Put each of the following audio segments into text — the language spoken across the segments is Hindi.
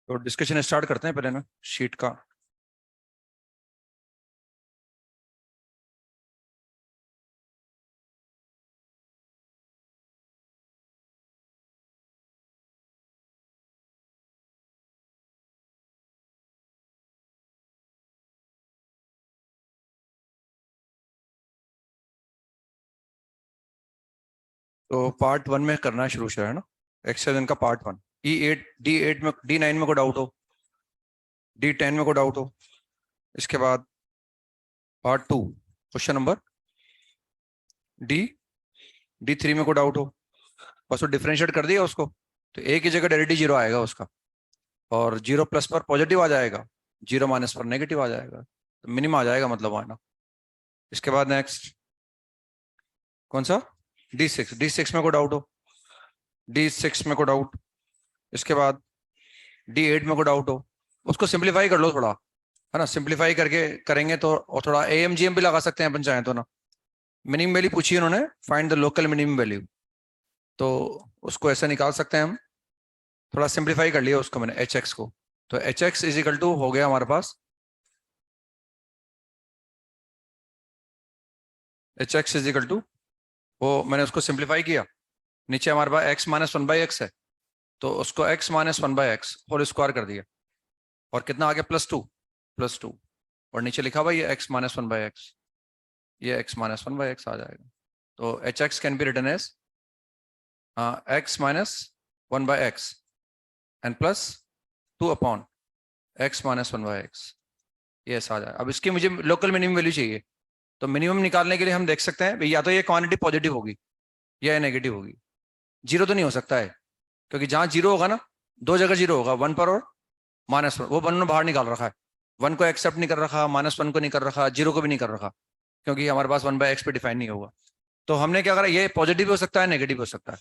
तो डिस्कशन स्टार्ट करते हैं पहले ना शीट का। तो पार्ट वन में करना है शुरू से, है ना। एक्सरसाइज का पार्ट वन। D8 में D9 में कोई डाउट हो, D10 में कोई डाउट हो। इसके बाद part two question number D3 में कोई डाउट हो। बस वो डिफरेंशिएट कर दिया उसको, तो ए की जगह डायरेक्टली जीरो आएगा उसका, और जीरो प्लस पर पॉजिटिव आ जाएगा, जीरो माइनस पर नेगेटिव आ जाएगा, तो मिनिमम आ जाएगा मतलब आना। इसके बाद नेक्स्ट कौन सा, D6 में कोई डाउट हो, D6 में कोई डाउट। इसके बाद D8 में कोई डाउट हो, उसको सिंप्लीफाई कर लो थोड़ा, है ना। सिंप्लीफाई करके करेंगे तो, और थोड़ा AMGM भी लगा सकते हैं अपन चाहें तो ना। मिनिमम वैल्यू पूछी उन्होंने, find the local minimum value, तो उसको ऐसे निकाल सकते हैं हम। थोड़ा सिंप्लीफाई कर लिया उसको मैंने HX को, तो HX इज इक्वल टू हो गया हमारे पास, HX इज इक्वल टू, वो मैंने उसको सिंप्लीफाई किया। नीचे हमारे पास x minus one by X है, तो उसको x minus one by X whole square कर दिया, और कितना आ गया +2, और नीचे लिखा हुआ ये x minus one by X, ये x minus one by X आ जाएगा। तो HX can be written as x minus one by X and plus 2 upon x minus one by X, ये ऐसा आ जाएगा। अब इसकी मुझे लोकल मिनिमम वैल्यू चाहिए, तो मिनिमम निकालने के लिए हम देख सकते हैं या तो ये क्वांटिटी पॉजिटिव होगी या नेगेटिव होगी। जीरो तो नहीं हो सकता है, क्योंकि जहां जीरो होगा ना, दो जगह जीरो होगा, वन पर और -1, वो वन ने बाहर निकाल रखा है। वन को एक्सेप्ट नहीं कर रखा, -1 को नहीं कर रखा, जीरो को भी नहीं कर रखा, क्योंकि हमारे पास 1/x पे डिफाइन नहीं होगा। तो हमने क्या करा, ये पॉजिटिव हो सकता है, नेगेटिव हो सकता है,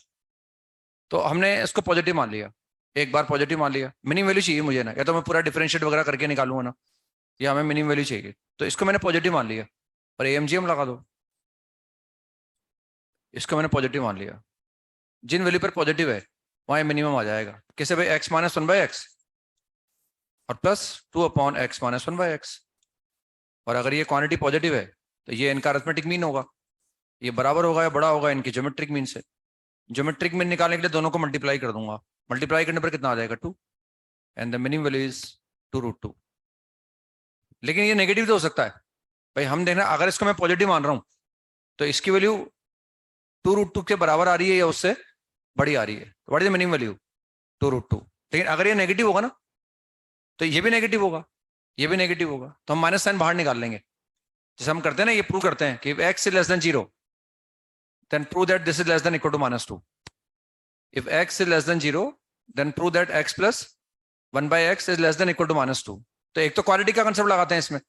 तो हमने इसको पॉजिटिव मान लिया। एक बार पॉजिटिव मान लिया, मिनिमम वैल्यू चाहिए मुझे ना, या तो मैं पूरा डिफरेंशिएट वगैरह करके निकालूंगा ना, या हमें मिनिमम वैल्यू चाहिए, तो इसको मैंने पॉजिटिव मान लिया, और AMGM लगा दो। इसको मैंने पॉजिटिव मान लिया, जिन वैल्यू पर पॉजिटिव है वहां मिनिमम आ जाएगा। कैसे भाई, x minus one by x और +2 upon x minus one by x, और अगर ये क्वांटिटी पॉजिटिव है तो ये इनका अरिथमेटिक मीन होगा, ये बराबर होगा या बड़ा होगा इनकी ज्योमेट्रिक मीन से। ज्योमेट्रिक मीन निकालने के लिए दोनों को मल्टीप्लाई कर दूंगा, मल्टीप्लाई करने पर कितना आ जाएगा, 2, and the minimum value is 2√2। लेकिन ये नेगेटिव तो हो सकता है भाई, हम देखना अगर इसको मैं पॉजिटिव मान रहा हूं तो इसकी वैल्यू 2√2 के बराबर आ रही है या उससे बड़ी आ रही है, तो what is the minimum value, 2√2। लेकिन अगर ये नेगेटिव होगा ना, तो ये भी नेगेटिव होगा, ये भी नेगेटिव होगा, तो हम माइनस साइन बाहर निकाल लेंगे। जैसे हम करते हैं ना, ये प्रूव करते हैं कि x is less than 0, then prove that this is less than equal to -2. If x is less than 0, then prove that x plus 1 by x is less than equal to -2. तो एक तो क्वालिटी का कंसेप्ट लगाते हैं इसमें,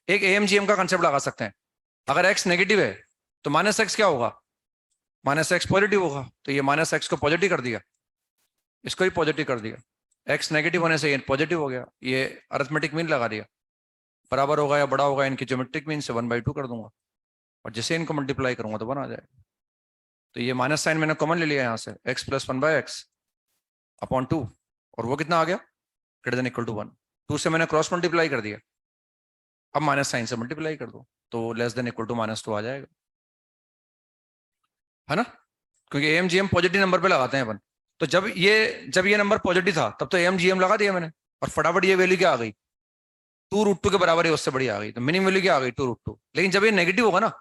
एक AMGM का कंसेप्ट लगा सकते हैं। अगर x नेगेटिव है तो -x क्या होगा, -x पॉजिटिव होगा, तो ये -x को पॉजिटिव कर दिया, इसको भी पॉजिटिव कर दिया, x नेगेटिव होने से ये पॉजिटिव हो गया, ये अरिथमेटिक मीन लगा दिया, बराबर होगा या बड़ा होगा इनकी ज्योमेट्रिक मीन से 1/2 कर दूंगा, और जैसे इनको मल्टीप्लाई करूंगा तो 1 आ जाएगा। तो ये माइनस साइन मैंने कॉमन ले लिया यहाँ से, x + 1/x अपॉन 2, और वो कितना आ गया, ग्रेटर देन इक्वल टू 1। 2 से मैंने क्रॉस मल्टीप्लाई कर दिया, अब माइनस साइन से मल्टीप्लाई कर दो तो लेस देन इक्वल टू -2 आ जाएगा, है ना। क्योंकि AMGM पॉजिटिव नंबर पे लगाते हैं अपन, तो जब ये नंबर पॉजिटिव था तब तो AMGM लगा दिया मैंने, और फटाफट ये वैल्यू क्या आ गई, 2√2 के बराबर है, उससे बड़ी आ गई, तो मिनिमम वैल्यू क्या आ गई, 2√2। लेकिन जब ये नेगेटिव होगा ना,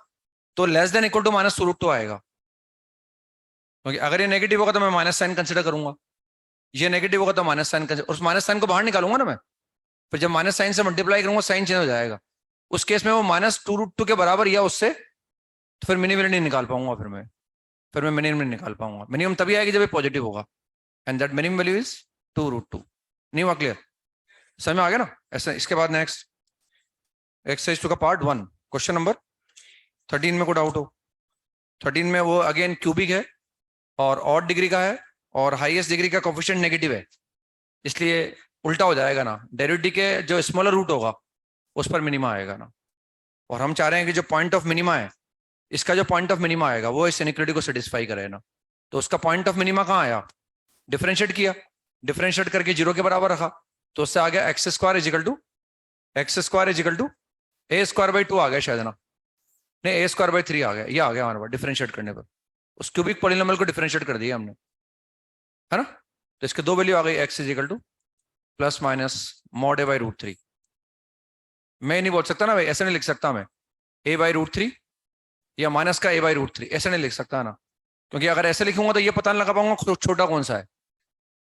तो लेस देन इक्वल टू -2√2 आएगा, क्योंकि अगर ये नेगेटिव होगा तो मैं माइनस साइन कंसिडर करूंगा, ये नेगेटिव होगा तो माइनस साइन कंसिडर, उस माइनस साइन को बाहर निकालूंगा ना मैं, फिर जब माइनस साइन से मल्टीप्लाई करूंगा साइन चेंज हो जाएगा, उस केस में वो -2√2 के बराबर या उससे, तो फिर मिनिमम नहीं निकाल पाऊंगा, फिर मैं मिनिमम नहीं निकाल पाऊंगा। मिनिमम तभी आएगी जब ये पॉजिटिव होगा, and that minimum value is 2√2। नहीं हुआ क्लियर, समझ में आ गया ना। ऐसा इसके बाद नेक्स्ट एक्सरसाइज 2 का पार्ट 1 क्वेश्चन नंबर 13 में कोई डाउट हो। 13 में वो अगेन क्यूबिक है और ऑड डिग्री का है, और हाईएस्ट डिग्री का कोफिशिएंट नेगेटिव है, इसलिए उल्टा हो जाएगा ना, डेरिवेटिव के जो स्मॉलर रूट होगा उस पर मिनिमा आएगा ना, और हम चाह रहे हैं कि जो पॉइंट ऑफ मिनिमा है, इसका जो पॉइंट ऑफ मिनिमा आएगा वो इस इनइक्वालिटी को सेटिस्फाई करे ना। तो उसका पॉइंट ऑफ मिनिमा कहाँ आया, डिफरेंशिएट किया, डिफरेंशिएट करके 0 के बराबर रखा, तो उससे आ गया x square is equal to A square by 2 आ गया शायद ना, नहीं ए स्क्वायर बाई 3 आ गया, ये आ गया हमारे पास डिफरेंशिएट करने पर। उस क्यूबिक पॉलिनोमियल को डिफरेंशिएट कर दिया हमने, है ना। तो इसके दो वैल्यू आ गई, X is equal to plus minus mod A by root 3। मैं नहीं बोल सकता ना भाई, ऐसे नहीं लिख सकता मैं ए बाई रूट 3 या माइनस का ए बाई रूट 3, ऐसे नहीं लिख सकता ना, क्योंकि अगर ऐसे लिखूंगा तो ये पता नहीं लगा पाऊंगा छोटा कौन सा है,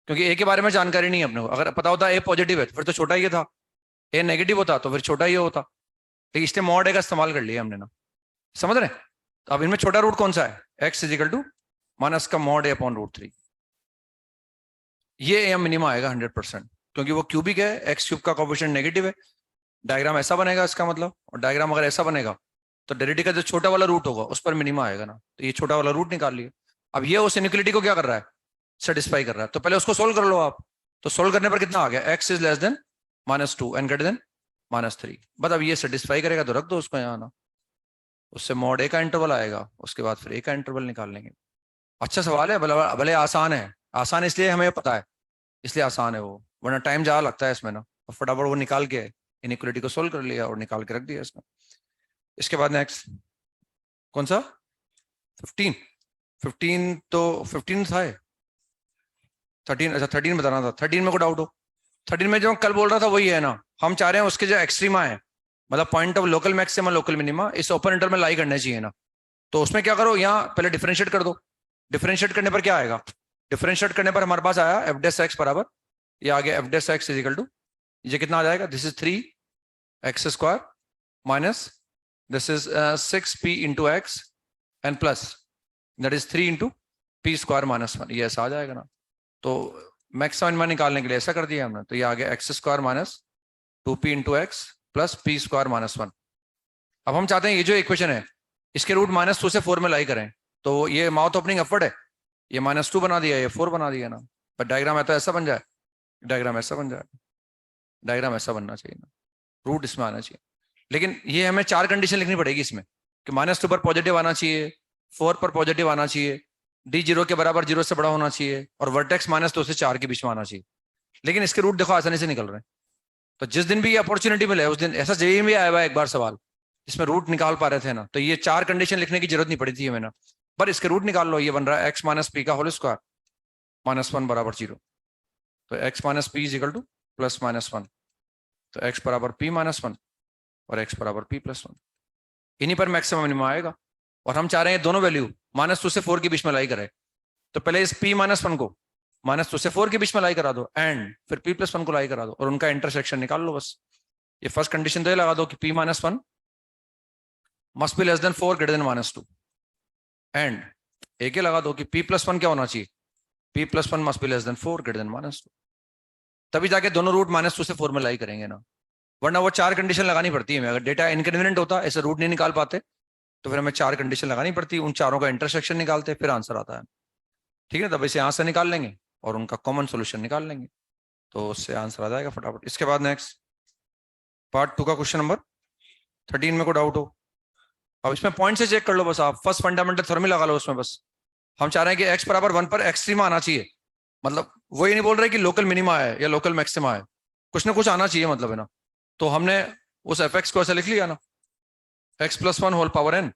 क्योंकि ए के बारे में जानकारी नहीं है अपने को। अगर पता होता ए पॉजिटिव है तो फिर तो छोटा ही था, ए नेगेटिव होता तो फिर छोटा ही होता, तो इसलिए मॉड ए का इस्तेमाल कर लिया हमने ना, समझ रहे। तो अब इनमें छोटा रूट कौन सा है, एक्स इजिकल टू माइनस का मॉड ए अपॉन रूट 3, ये ए मिनिमा आएगा 100%, क्योंकि वो क्यूबिक है, एक्स क्यूब का कोएफिशिएंट नेगेटिव है। डायग्राम ऐसा बनेगा इसका मतलब, और डायग्राम अगर ऐसा बनेगा तो डेरिवेटिव का जो छोटा वाला रूट होगा उस पर मिनिमा आएगा ना, तो ये छोटा वाला रूट निकाल लिया। अब ये उस इनइक्वालिटी को क्या कर रहा है, सेटिस्फाई कर रहा है, तो पहले उसको सोल्व कर लो आप। तो सोल्व करने पर कितना आ गया, x is less then -2 and greater than -3, but अब ये सेटिस्फाई करेगा तो रख दो उसको यहाँ ना, उससे मॉड ए का इंटरवल आएगा, उसके बाद फिर ए का इंटरवल निकाल लेंगे। अच्छा सवाल है, भले भले आसान है, आसान इसलिए हमें पता है, इसलिए आसान है वो, वरना टाइम ज़्यादा लगता है इसमें ना। और फटाफट वो निकाल के इनइक्वालिटी को सोल्व कर लिया और निकाल के रख दिया इसमें। इसके बाद नेक्स्ट कौन सा 15 तो 15 था 13, अच्छा 13 बताना था। 13 में को डाउट हो, 13 में जो मैं कल बोल रहा था वही है ना, हम चाह रहे हैं उसके जो एक्सट्रीमा है, मतलब point of local maxima local minima इस ओपन इंटरवल में लाई करना चाहिए ना। तो उसमें क्या करो, यहाँ पहले डिफरेंशिएट कर दो। डिफरेंशिएट करने पर क्या आएगा, डिफरेंशिएट करने पर हमारे पास आया एफ डेस एक्स बराबर, ये आ गया F dash X is equal to, ये कितना आ जाएगा, this is 3x square minus this is 6p into X and plus that is 3 into P square -1, ये ऐसा आ जाएगा ना। तो मैक्सिमम में निकालने के लिए ऐसा कर दिया हमने, तो ये आ गया x square minus 2p into x plus P square -1। अब हम चाहते हैं ये जो इक्वेशन है इसके रूट -2 से 4 में लाई करें, तो ये माउथ ओपनिंग अपवर्ड है, ये -2 बना दिया, ये 4 बना दिया ना। पर डायग्राम है तो ऐसा बन जाए, डायग्राम ऐसा बन जाए, डायग्राम ऐसा बनना चाहिए ना, रूट इसमें आना चाहिए। लेकिन ये हमें 4 कंडीशन लिखनी पड़ेगी इसमें, कि -2 पर पॉजिटिव आना चाहिए, 4 पर पॉजिटिव आना चाहिए, डी 0 के बराबर 0 से बड़ा होना चाहिए, और वर्टेक्स -2 से 4 के बीच में आना चाहिए। लेकिन इसके रूट देखो आसानी से निकल रहे हैं। तो जिस दिन भी ये अपॉर्चुनिटी मिले उस दिन, ऐसा जेईई में आया हुआ एक बार सवाल जिसमें रूट निकाल पा रहे थे ना, तो ये 4 कंडीशन लिखने की जरूरत नहीं पड़ी थी हमें ना, पर इसके रूट निकाल लो। ये बन रहा है एक्स माइनस पी का होल स्क्वायर -1 बराबर 0, तो x minus P is equal to plus -1, तो एक्स बराबर पी -1 और एक्स बराबर पी +1, इन्हीं पर मैक्सिमम मिनिमम आएगा। और हम चाह रहे हैं दोनों वैल्यू -2 से 4 के बीच में लाई करें, तो पहले इस p -1 को -2 से 4 के बीच में लाई करा दो, एंड फिर p +1 को लाई करा दो, और उनका इंटरसेक्शन निकाल लो बस। ये फर्स्ट कंडीशन तो ये लगा दो कि p -1 must be less than 4 greater than -2, and एक ही लगा दो कि p +1 क्या होना चाहिए, p +1 must be less than 4 greater than -2, तभी जाके दोनों रूट -2 से 4 में लाई करेंगे ना, वरना वो 4 कंडीशन लगानी पड़ती है। अगर डेटा इनकन्वीनियंट होता, ऐसे रूट नहीं निकाल पाते, तो फिर हमें 4 कंडीशन लगानी पड़ती, उन चारों का इंटरसेक्शन निकालते फिर आंसर आता है, ठीक है। तब इसे यहाँ से निकाल लेंगे और उनका कॉमन सोल्यूशन निकाल लेंगे, तो उससे आंसर आ जाएगा फटाफट। इसके बाद नेक्स्ट पार्ट 2 का क्वेश्चन नंबर 13 में को डाउट हो, अब इसमें पॉइंट से चेक कर लो बस आप, फर्स्ट फंडामेंटल थ्योरम लगा लो उसमें बस। हम चाह रहे हैं कि x बराबर 1 पर एक्सट्रीमा आना चाहिए, मतलब वो ये नहीं बोल रहे कि लोकल मिनिमा है या लोकल मैक्सिमा है, कुछ ना कुछ आना चाहिए मतलब, है ना। तो हमने उस fx को ऐसा लिख लिया ना, x +1 होल पावर n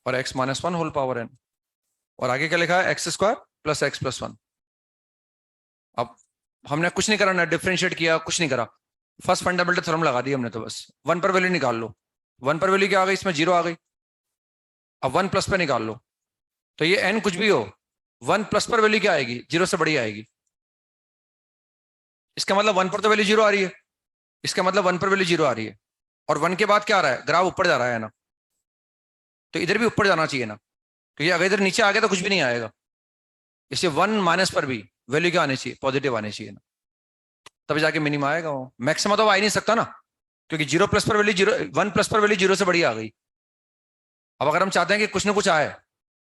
और x -1 होल पावर n, और आगे क्या लिखा है एक्स स्क्वायर प्लस x +1। अब हमने कुछ नहीं करा ना, डिफरेंशिएट किया, कुछ नहीं करा, फर्स्ट फंडामेंटल थ्योरम लगा दी हमने, तो बस 1 पर वैल्यू निकाल लो। 1 पर वैल्यू क्या आ गई, इसमें 0 आ गई। अब 1 प्लस पे निकाल लो, तो ये n कुछ भी हो 1 प्लस पर वैल्यू क्या आएगी, 0 से बड़ी आएगी। इसका मतलब 1 पर तो वैल्यू 0 आ रही है, इसका मतलब 1 पर वैल्यू 0 आ रही है, और 1 के बाद क्या आ रहा है, ग्राफ ऊपर जा रहा है ना, तो इधर भी ऊपर जाना चाहिए ना, क्योंकि अगर इधर नीचे आ गया तो कुछ भी नहीं आएगा। इससे 1 माइनस पर भी वैल्यू क्या आनी चाहिए, पॉजिटिव आनी चाहिए ना, तभी जाके मिनिमम आएगा। वो मैक्सिमम तो आ ही नहीं सकता ना, क्योंकि 0 प्लस पर वैल्यू 0, 1 प्लस पर वैल्यू 0 से बड़ी आ गई। अब अगर हम चाहते हैं कि कुछ ना कुछ आए,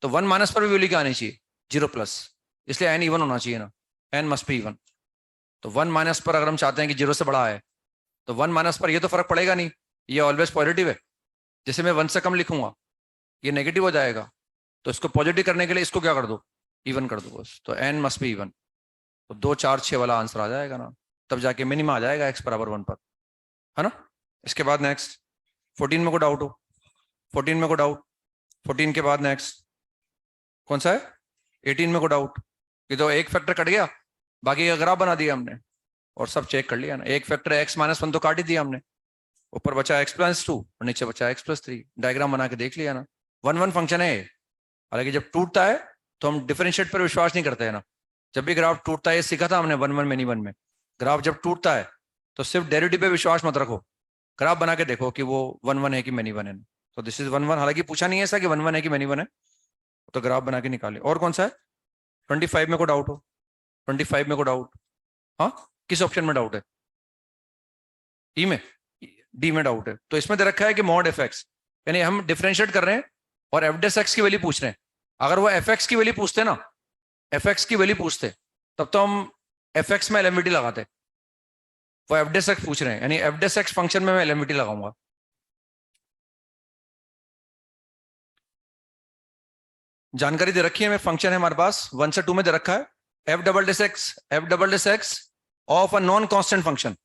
तो 1 माइनस पर भी वैल्यू क्या आनी चाहिए, 0+, इसलिए n इवन होना चाहिए ना, n मस्ट बी इवन। तो 1 माइनस पर अगर हम चाहते हैं कि 0 से बड़ा आए, तो 1 माइनस पर ये तो फर्क पड़ेगा नहीं, ये ऑलवेज पॉजिटिव है। जैसे मैं 1 से कम लिखूंगा ये नेगेटिव हो जाएगा, तो इसको पॉजिटिव करने के लिए इसको क्या कर दो, इवन कर दो बस, तो n मस्ट बी इवन, तो 2 4 6 वाला आंसर आ जाएगा ना। तब जाके मिनिमम आ जाएगा x बराबर 1 पर, है ना। इसके बाद नेक्स्ट 14 में को डाउट हो, 14 में को डाउट, 14 के बाद नेक्स्ट कौन सा है, 18 में को डाउट। ये तो एक फैक्टर कट गया, बाकी का ग्राफ बना दिया हमने और सब चेक कर लिया ना। एक फैक्टर x-1 तो काट ही दिया हमने, ऊपर बचा x+2 और नीचे बचा x+3, डायग्राम बना के देख लिया ना। 1-1 फंक्शन है। हालांकि जब टूटता है तो हम डिफरेंशिएट पर विश्वास नहीं करते हैं ना। जब भी ग्राफ टूटता है, ये सीखा था हमने 1-1 मेनी वन में, ग्राफ जब टूटता है तो सिर्फ डेरिवेटिव पे विश्वास मत रखो, ग्राफ बना के देखो कि वो 1-1 है कि मेनी वन है। तो दिस इज 1-1। हालांकि पूछा नहीं है ऐसा कि 1-1 है कि मेनी वन है, तो ग्राफ बना के निकाले। और कौन सा है, 25 में को डाउट हो, 25 में को डाउट, हाँ किस ऑप्शन में डाउट है, ई में, डी में डाउट है। तो इसमें दे रखा है कि मॉड एफ एक्स, यानी हम डिफरेंशिएट कर रहे हैं और एफ डेस एक्स की वैल्यू पूछ रहे हैं। अगर वो एफ एक्स की वैल्यू पूछते ना, एफ एक्स की वैल्यू पूछते, तब तो हम एफ एक्स में एलएमवीटी लगाते। वो एफ डेस एक्स पूछ रहे हैं, यानी एफ डेस एक्स फंक्शन में मैं एलएमवीटी लगाऊंगा। जानकारी दे रखी है, मैं फंक्शन है हमारे पास 1 से 2 में दे रखा है, F double dash x of a non constant function.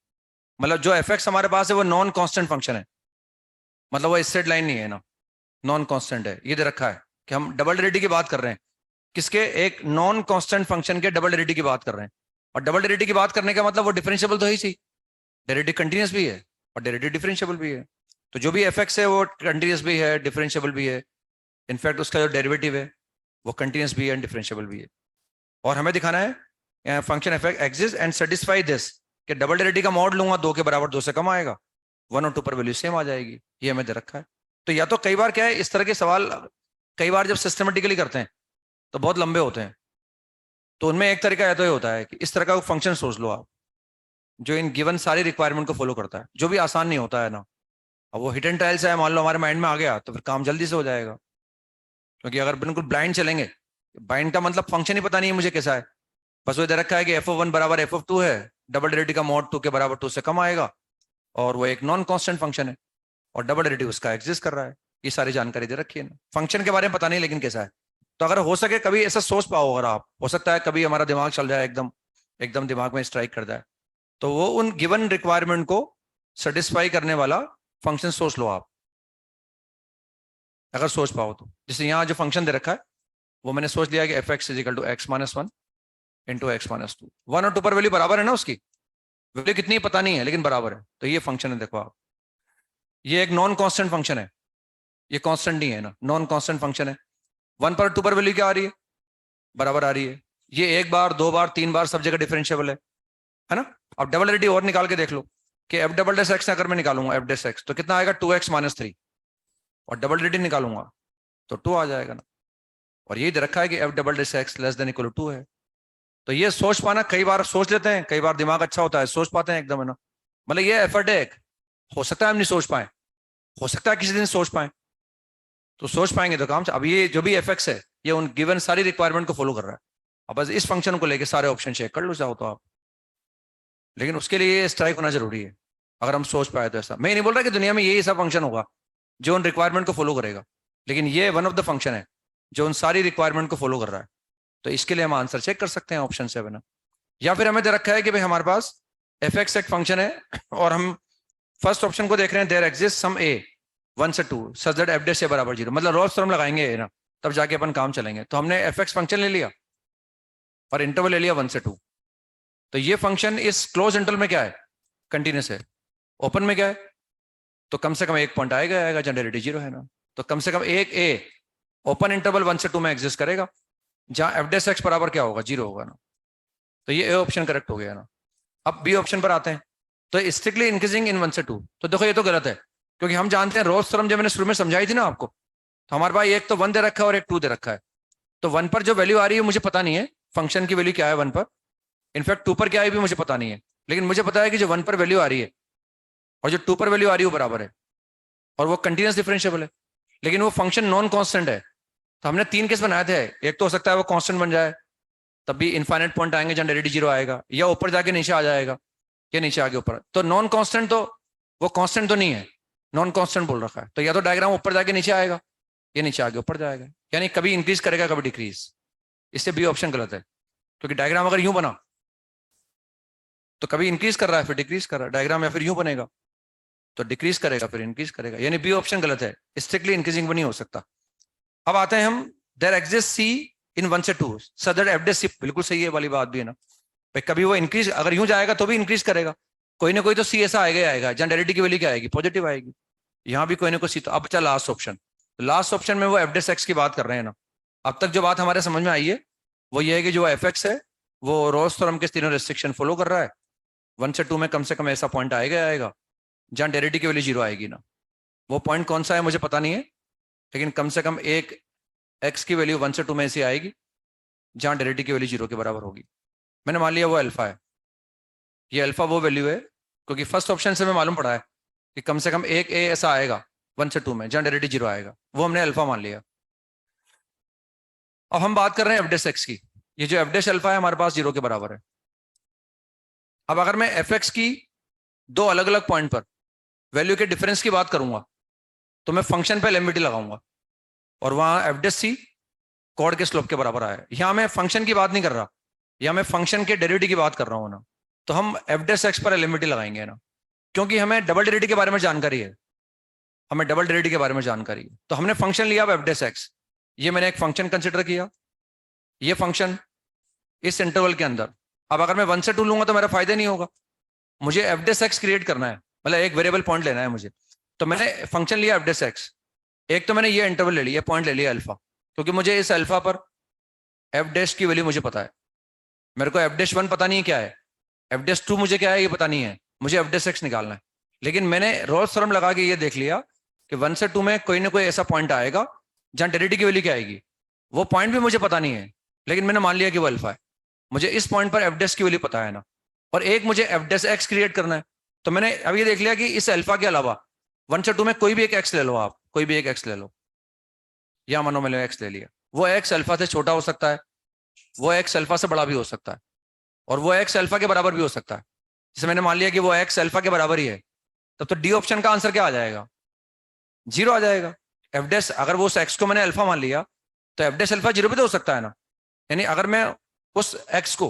मतलब जो एफ एक्स हमारे पास है वो नॉन कांस्टेंट फंक्शन है, मतलब वो स्ट्रेट लाइन नहीं है ना, नॉन कांस्टेंट है। ये दे रखा है कि हम डबल डेरिवेटिव की बात कर रहे हैं, किसके, एक नॉन कांस्टेंट फंक्शन के डबल डेरिवेटिव की बात कर रहे हैं। और डबल डेरिवेटिव की बात करने का मतलब वो डिफरेंशिएबल तो है ही सही, डेरिवेटिव कंटीन्यूअस भी है और डेरिवेटिव डिफरेंशिएबल भी है। तो जो भी एफ एक्स है वो कंटीन्यूअस भी है, डिफरेंशिएबल भी है। इनफैक्ट उसका जो डेरिवेटिव है वो कंटीन्यूअस भी है, डिफरेंशिएबल भी है। और हमें दिखाना है function F x exist and satisfy this, कि डबल डेरिवेटिव का मॉड लूंगा 2 के बराबर 2 से कम आएगा, 1 और 2 पर वैल्यू सेम आ जाएगी। ये हमें दे रखा है। तो या तो कई बार क्या है, इस तरह के सवाल कई बार जब सिस्टमेटिकली करते हैं तो बहुत लंबे होते हैं। तो उनमें एक तरीका या तो ये होता है कि इस तरह का फंक्शन सोच लो आप, जो इन गिवन सारी रिक्वायरमेंट को फॉलो करता है, जो भी आसान नहीं होता है ना। अब वो हिट एंड ट्रायल से है, मान लो हमारे माइंड में आ गया तो फिर काम जल्दी से हो जाएगा। क्योंकि अगर बिल्कुल ब्लाइंड चलेंगे, ब्लाइंड का मतलब फंक्शन ही पता नहीं है मुझे कैसा है, बस वो दे रखा है कि f(1) बराबर f(2) है, डबल डेरिवेटिव का मॉड 2 के बराबर 2 से कम आएगा और वो एक नॉन कांस्टेंट फंक्शन है और डबल डेरिवेटिव उसका एग्जिस्ट कर रहा है। ये सारी जानकारी दे रखी है ना। फंक्शन के बारे में पता नहीं लेकिन कैसा है। तो अगर हो सके कभी ऐसा सोच पाओ, अगर आप, हो सकता है कभी हमारा दिमाग चल जाए, एकदम एकदम दिमाग में स्ट्राइक कर जाए, तो वो उन गिवन रिक्वायरमेंट को सेटिस्फाई करने वाला फंक्शन सोच लो आप, अगर सोच पाओ तो। जैसे यहाँ जो फंक्शन दे रखा है वो मैंने सोच लिया कि F X is equal to x-1 into x-2, 1 और 2 पर वैल्यू बराबर है ना, उसकी वैल्यू कितनी पता नहीं है लेकिन बराबर है। तो ये फंक्शन है, देखो आप, ये एक नॉन कांस्टेंट फंक्शन है, ये कांस्टेंट नहीं है ना, नॉन कांस्टेंट फंक्शन है। 1 पर 2 पर वैल्यू क्या आ रही है, बराबर आ रही है। ये 1 बार 2 बार 3 बार सब जगह डिफरेंशिएबल है ना। अब डबल डेरिवेटिव और निकाल के देख लो कि एफ डबल डेस एक्स अगर मैं निकालूंगा एफ डेस एक्स तो कितना आएगा, 2x-3, और डबल डेरिवेटिव निकालूंगा तो 2 आ जाएगा ना। और यही दे रखा है कि F double dash X less than equal to 2 है। तो ये सोच पाना, कई बार सोच लेते हैं, कई बार दिमाग अच्छा होता है, सोच पाते हैं एकदम, है ना। मतलब ये एफर्ट है, हो सकता है हम नहीं सोच पाए, हो सकता है किसी दिन सोच पाए, तो सोच पाएंगे तो काम। अब ये जो भी एफ एक्स है ये उन गिवन सारी रिक्वायरमेंट को फॉलो कर रहा है। अब बस इस फंक्शन को लेके सारे ऑप्शन चेक कर लो चाहो तो आप, लेकिन उसके लिए स्ट्राइक होना जरूरी है। अगर हम सोच पाए तो ऐसा, मैं नहीं बोल रहा कि दुनिया में यही सब फंक्शन होगा जो उन रिक्वायरमेंट को फॉलो करेगा, लेकिन ये वन ऑफ द फंक्शन है जो उन सारी रिक्वायरमेंट को फॉलो कर रहा है। तो इसके लिए हम आंसर चेक कर सकते हैं ऑप्शन 7। या फिर हमें दे रखा है कि भाई हमारे पास एफ एक्स एक फंक्शन है और हम फर्स्ट ऑप्शन को देख रहे हैं, देयर एग्जिस्ट सम ए 1 से 2 सच दैट एफ डेस ए बराबर 0, मतलब रोल्स थ्योरम लगाएंगे ना, तब जाके अपन काम चलेंगे। तो हमने एफ एक्स फंक्शन ले लिया और इंटरवल ले लिया 1 से 2। तो ये फंक्शन इस क्लोज इंटरवल में क्या है, कंटिन्यूस है। ओपन में क्या है, तो कम से कम एक पॉइंट आएगा जहां डेरिवेटिव 0 है ना। तो कम से कम एक ए ओपन इंटरवल 1 से 2 में एग्जिस्ट करेगा जहां एफ डेस एक्स बराबर क्या होगा, 0 होगा ना। तो ये ए ऑप्शन करेक्ट हो गया ना। अब बी ऑप्शन पर आते हैं, तो स्ट्रिक्टली इंक्रीजिंग इन 1 से 2, तो देखो ये तो गलत है, क्योंकि हम जानते हैं रोल्स थ्योरम, जब मैंने शुरू में समझाई थी ना आपको, तो हमारे पास एक तो 1 दे रखा है और एक 2 दे रखा है। तो 1 पर जो वैल्यू आ रही है मुझे पता नहीं है फंक्शन की वैल्यू क्या है 1 पर, इनफैक्ट 2 पर क्या है भी मुझे पता नहीं है, लेकिन मुझे पता है कि जो 1 पर वैल्यू आ रही है और जो 2 पर वैल्यू आ रही है वो बराबर है और वो कंटिन्यूस डिफरेंशिएबल है, लेकिन वो फंक्शन नॉन कांस्टेंट है। तो हमने 3 केस बनाए थे, एक तो हो सकता है वो कांस्टेंट बन जाए, तब भी इनफाइनाइट पॉइंट आएंगे जहां डेरिवेटिव 0 आएगा, या ऊपर जाके नीचे आ जाएगा, या नीचे आगे ऊपर। तो नॉन कांस्टेंट तो वो कांस्टेंट तो नहीं है, नॉन कांस्टेंट बोल रखा है, तो या तो डायग्राम ऊपर जाके नीचे आएगा या नीचे आगे ऊपर जाएगा, यानी कभी इंक्रीज करेगा कभी डिक्रीज। इससे बी ऑप्शन गलत है, क्योंकि डायग्राम अगर यूं बना तो कभी इंक्रीज कर रहा है फिर डिक्रीज कर रहा है, डायग्राम या फिर यूं बनेगा तो डिक्रीज करेगा फिर इंक्रीज करेगा, यानी बी ऑप्शन गलत है, स्ट्रिक्टली इंक्रीजिंग भी नहीं हो सकता। अब आते हैं हम देयर एग्जिस्ट सी इन 1 से 2 सो दैट एफ सी, बिल्कुल सही है वाली बात भी है ना भाई, कभी वो इंक्रीज अगर यूं जाएगा तो भी इंक्रीज करेगा, कोई ना कोई तो सी ऐसा आएगा ही आएगा, जहां डेरिवेटिव की वैल्यू क्या आएगी पॉजिटिव आएगी, यहाँ भी कोई ना कोई सी। तो अब बचा लास्ट ऑप्शन, लास्ट ऑप्शन में वो एफ एक्स की बात कर रहे हैं ना। अब तक जो बात हमारे समझ में आई है वो ये है कि जो एफ एक्स है वो रोल्स थ्योरम के तीनों रेस्ट्रिक्शन फॉलो कर रहा है, 1 से 2 में कम से कम ऐसा पॉइंट आएगा ही आएगा जहां डेरिवेटिव की वैल्यू 0 आएगी ना। वो पॉइंट कौन सा है मुझे पता नहीं है, लेकिन कम से कम एक एक्स की वैल्यू 1 से 2 में ऐसी आएगी जहां डेरिवेटिव की वैल्यू 0 के बराबर होगी। मैंने मान लिया वो अल्फा है, ये अल्फा वो वैल्यू है, क्योंकि फर्स्ट ऑप्शन से हमें मालूम पड़ा है कि कम से कम एक ए ऐसा आएगा 1 से 2 में जहां डेरिवेटिव 0 आएगा, वो हमने अल्फा मान लिया। अब हम बात कर रहे हैं एफ एक्स की, ये जो एफ अल्फा है हमारे पास 0 के बराबर है। अब अगर मैं एफ एक्स की दो अलग अलग पॉइंट पर वैल्यू के डिफरेंस की बात करूंगा तो मैं फंक्शन पे एलएमविटी लगाऊंगा और वहां एफ सी कॉर्ड के स्लोप के बराबर आया। यहां मैं फंक्शन की बात नहीं कर रहा, यहां मैं फंक्शन के डेरिवेटिव की बात कर रहा हूं ना, तो हम एफ एक्स पर एलएमविटी लगाएंगे ना, क्योंकि हमें डबल डेरिवेटिव के बारे में जानकारी है, हमें डबल डेरिवेटिव के बारे में जानकारी है। तो हमने फंक्शन लिया अब एफ एक्स, ये मैंने एक फंक्शन कंसिडर किया, ये फंक्शन इस इंटरवल के अंदर। अब अगर मैं 1 से 2 लूंगा तो मेरा फायदा नहीं होगा, मुझे एफ एक्स क्रिएट करना है, मतलब एक वेरिएबल पॉइंट लेना है मुझे। तो मैंने फंक्शन लिया एफ एक्स, एक तो मैंने ये इंटरवल ले लिया, पॉइंट ले लिया अल्फा, क्योंकि मुझे इस अल्फा पर एफ डैश की वैल्यू मुझे पता है, मेरे को एफ डैश 1 पता नहीं है क्या है, एफ डैश 2 मुझे क्या है ये पता नहीं है, मुझे एफ डैश एक्स निकालना है। लेकिन मैंने रोल्स थ्योरम लगा के ये देख लिया कि 1 से 2 में कोई ना कोई ऐसा पॉइंट आएगा जहां डेरिवेटिव की वैल्यू क्या आएगी, वो पॉइंट भी मुझे पता नहीं है, लेकिन मैंने मान लिया कि वो अल्फा है, मुझे इस पॉइंट पर एफ डैश की वैल्यू पता है ना, और एक मुझे एफ डैश एक्स क्रिएट करना है। तो मैंने अब ये देख लिया कि इस अल्फा के अलावा 1 से 2 में कोई भी एक एक्स ले लो, आप कोई भी एक एक्स ले लो, या मानो मैंने एक्स ले लिया, वो एक्स अल्फा से छोटा हो सकता है, वो एक्स अल्फा से बड़ा भी हो सकता है, और वो एक्स अल्फा के बराबर भी हो सकता है। जैसे मैंने मान लिया कि वो एक्स अल्फा के बराबर ही है, तब तो डी ऑप्शन का आंसर क्या आ जाएगा, 0 आ जाएगा। एफ डैश अगर वो उस एक्स को मैंने अल्फा मान लिया तो एफ डैश अल्फा 0 भी तो हो सकता है ना, यानी अगर मैं उस एक्स को,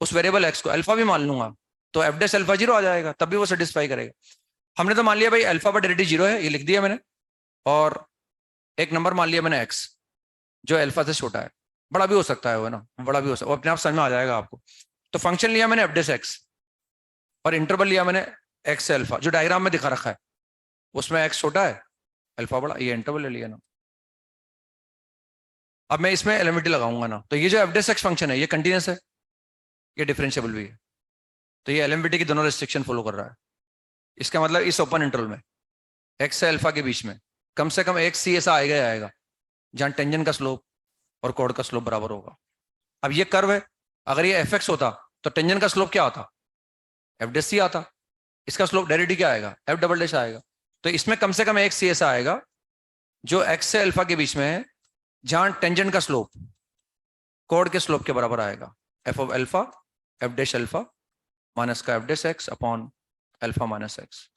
उस वेरिएबल एक्स को अल्फा भी मान लूंगा तो एफ डैश अल्फा 0 आ जाएगा, तब भी वो सेटिस्फाई करेगा। हमने तो मान लिया भाई अल्फा पर डेरिवेटिव 0 है, ये लिख दिया मैंने, और एक नंबर मान लिया मैंने एक्स जो अल्फा से छोटा है, बड़ा भी हो सकता है वो ना, बड़ा भी हो सकता है, वो अपने आप समझ में आ जाएगा आपको। तो फंक्शन लिया मैंने एफ डैश एक्स और इंटरवल लिया मैंने एक्स से अल्फा, जो डायग्राम में दिखा रखा है उसमें एक्स छोटा है अल्फा बड़ा, ये इंटरवल ले लिया ना। अब मैं इसमें एलिमेंट्री लगाऊंगा ना, तो ये जो एफ डैश एक्स फंक्शन है ये कंटिन्यूस है, ये डिफरेंशिएबल भी है, तो ये एलिमेंट्री की दोनों रेस्ट्रिक्शन फॉलो कर रहा है। इसका मतलब इस ओपन इंटरवल में एक्स से अल्फा के बीच में कम से कम एक सी ऐसा आएगा ही आएगा जहां टेंजेंट का स्लोप और कॉर्ड का स्लोप बराबर होगा। अब ये कर्व है, अगर ये एफ एक्स होता तो टेंजेंट का स्लोप क्या आता, एफ डैश सी आता, इसका स्लोप डेरिवेटिव क्या आएगा, एफ डबल डैश आएगा। तो इसमें कम से कम एक सी ऐसा आएगा जो एक्स से अल्फा के बीच में है जहां टेंजेंट का स्लोप कॉर्ड के स्लोप के बराबर आएगा, F of alpha F dash alpha minus का F dash X upon alpha minus X.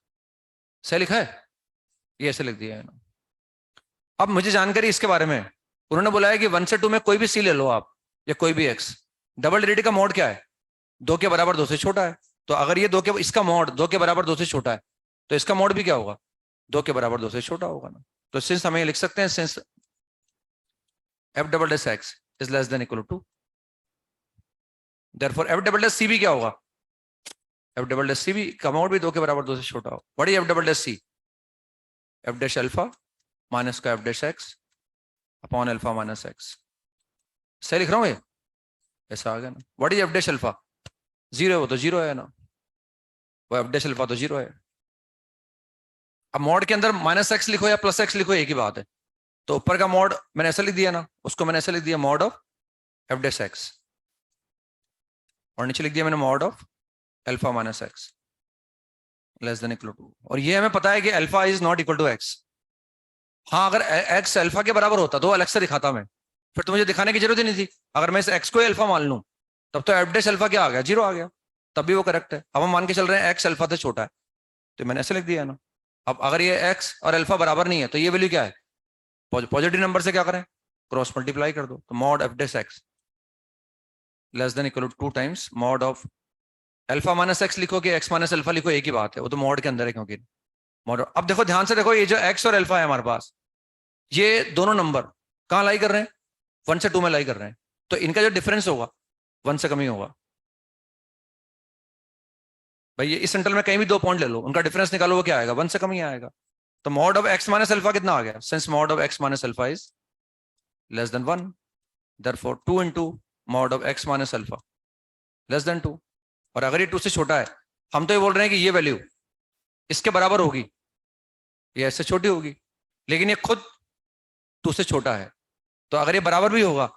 सही लिखा है, ये ऐसे लिख दिया है ना। अब मुझे जानकारी इसके बारे में, उन्होंने बोला है कि 1 से 2 में कोई भी सी ले लो आप, या कोई भी एक्स, डबल डेरिवेटिव का मोड क्या है, 2 के बराबर 2 से छोटा है। तो अगर ये 2 के, इसका मोड 2 के बराबर 2 से छोटा है तो इसका मोड भी क्या होगा, 2 के बराबर 2 से छोटा होगा ना। तो सिंस हमें लिख सकते हैं since F double dash x is less than equal to, therefore F double dash C भी क्या होगा, एफ डबल डैश सी भी का मोड भी 2 के बराबर 2 से छोटा हो। What is F double dash C, F dash alpha minus का F dash X upon alpha minus X. सही लिख रहा हूं ये, ऐसा आ गया ना। What is F dash alpha, 0 है वो तो 0 है ना, वो एफ डैश अल्फा तो 0 है। अब मॉड के अंदर माइनस एक्स लिखो या प्लस एक्स लिखो एक ही बात है, तो ऊपर का मॉड मैंने ऐसा लिख दिया ना, उसको मैंने ऐसा लिख दिया mod of F dash X, और नीचे लिख दिया मैंने mod of alpha minus X less than equal to. और ये हमें पता है कि alpha is not equal to X. हाँ, अगर एक्स अल्फा के बराबर होता तो अलग से दिखाता मैं, फिर तो मुझे दिखाने की जरूरत ही नहीं थी। अगर मैं इस एक्स को अल्फा मान लूं तब तो एफ डैश अल्फा क्या आ गया, 0 आ गया, तब भी वो करेक्ट है। अब हम मान के चल रहे हैं एक्स अल्फा से छोटा है, तो मैंने ऐसे लिख दिया ना। अब अगर ये एक्स और अल्फा बराबर नहीं है तो ये वैल्यू क्या है, पॉजिटिव नंबर से क्या करें, क्रॉस मल्टीप्लाई कर दो, तो mod F dash X less than equal to 2 times mod of alpha minus X लिखो कि एक्स माइनस अल्फा लिखो, एक ही बात है, वो तो मॉड के अंदर है क्योंकि मॉड। अब देखो ध्यान से देखो, ये जो एक्स और अल्फा है हमारे पास, ये दोनों नंबर कहाँ लाई कर रहे हैं, 1 से 2 में लाई कर रहे हैं, तो इनका जो डिफरेंस होगा 1 से कम ही होगा। भाई ये इस सेंटर में कहीं भी 2 पॉइंट ले लो, उनका डिफरेंस निकालो, वो क्या आएगा, 1 से कम ही आएगा। तो mod of x minus alpha कितना आ गया, since mod of x minus alpha is less then 1, therefore 2 into mod of x minus alpha less than 2। और अगर ये 2 से छोटा है, हम तो ये बोल रहे हैं कि ये वैल्यू इसके बराबर होगी, ये ऐसे छोटी होगी, लेकिन ये खुद 2 से छोटा है, तो अगर ये बराबर भी होगा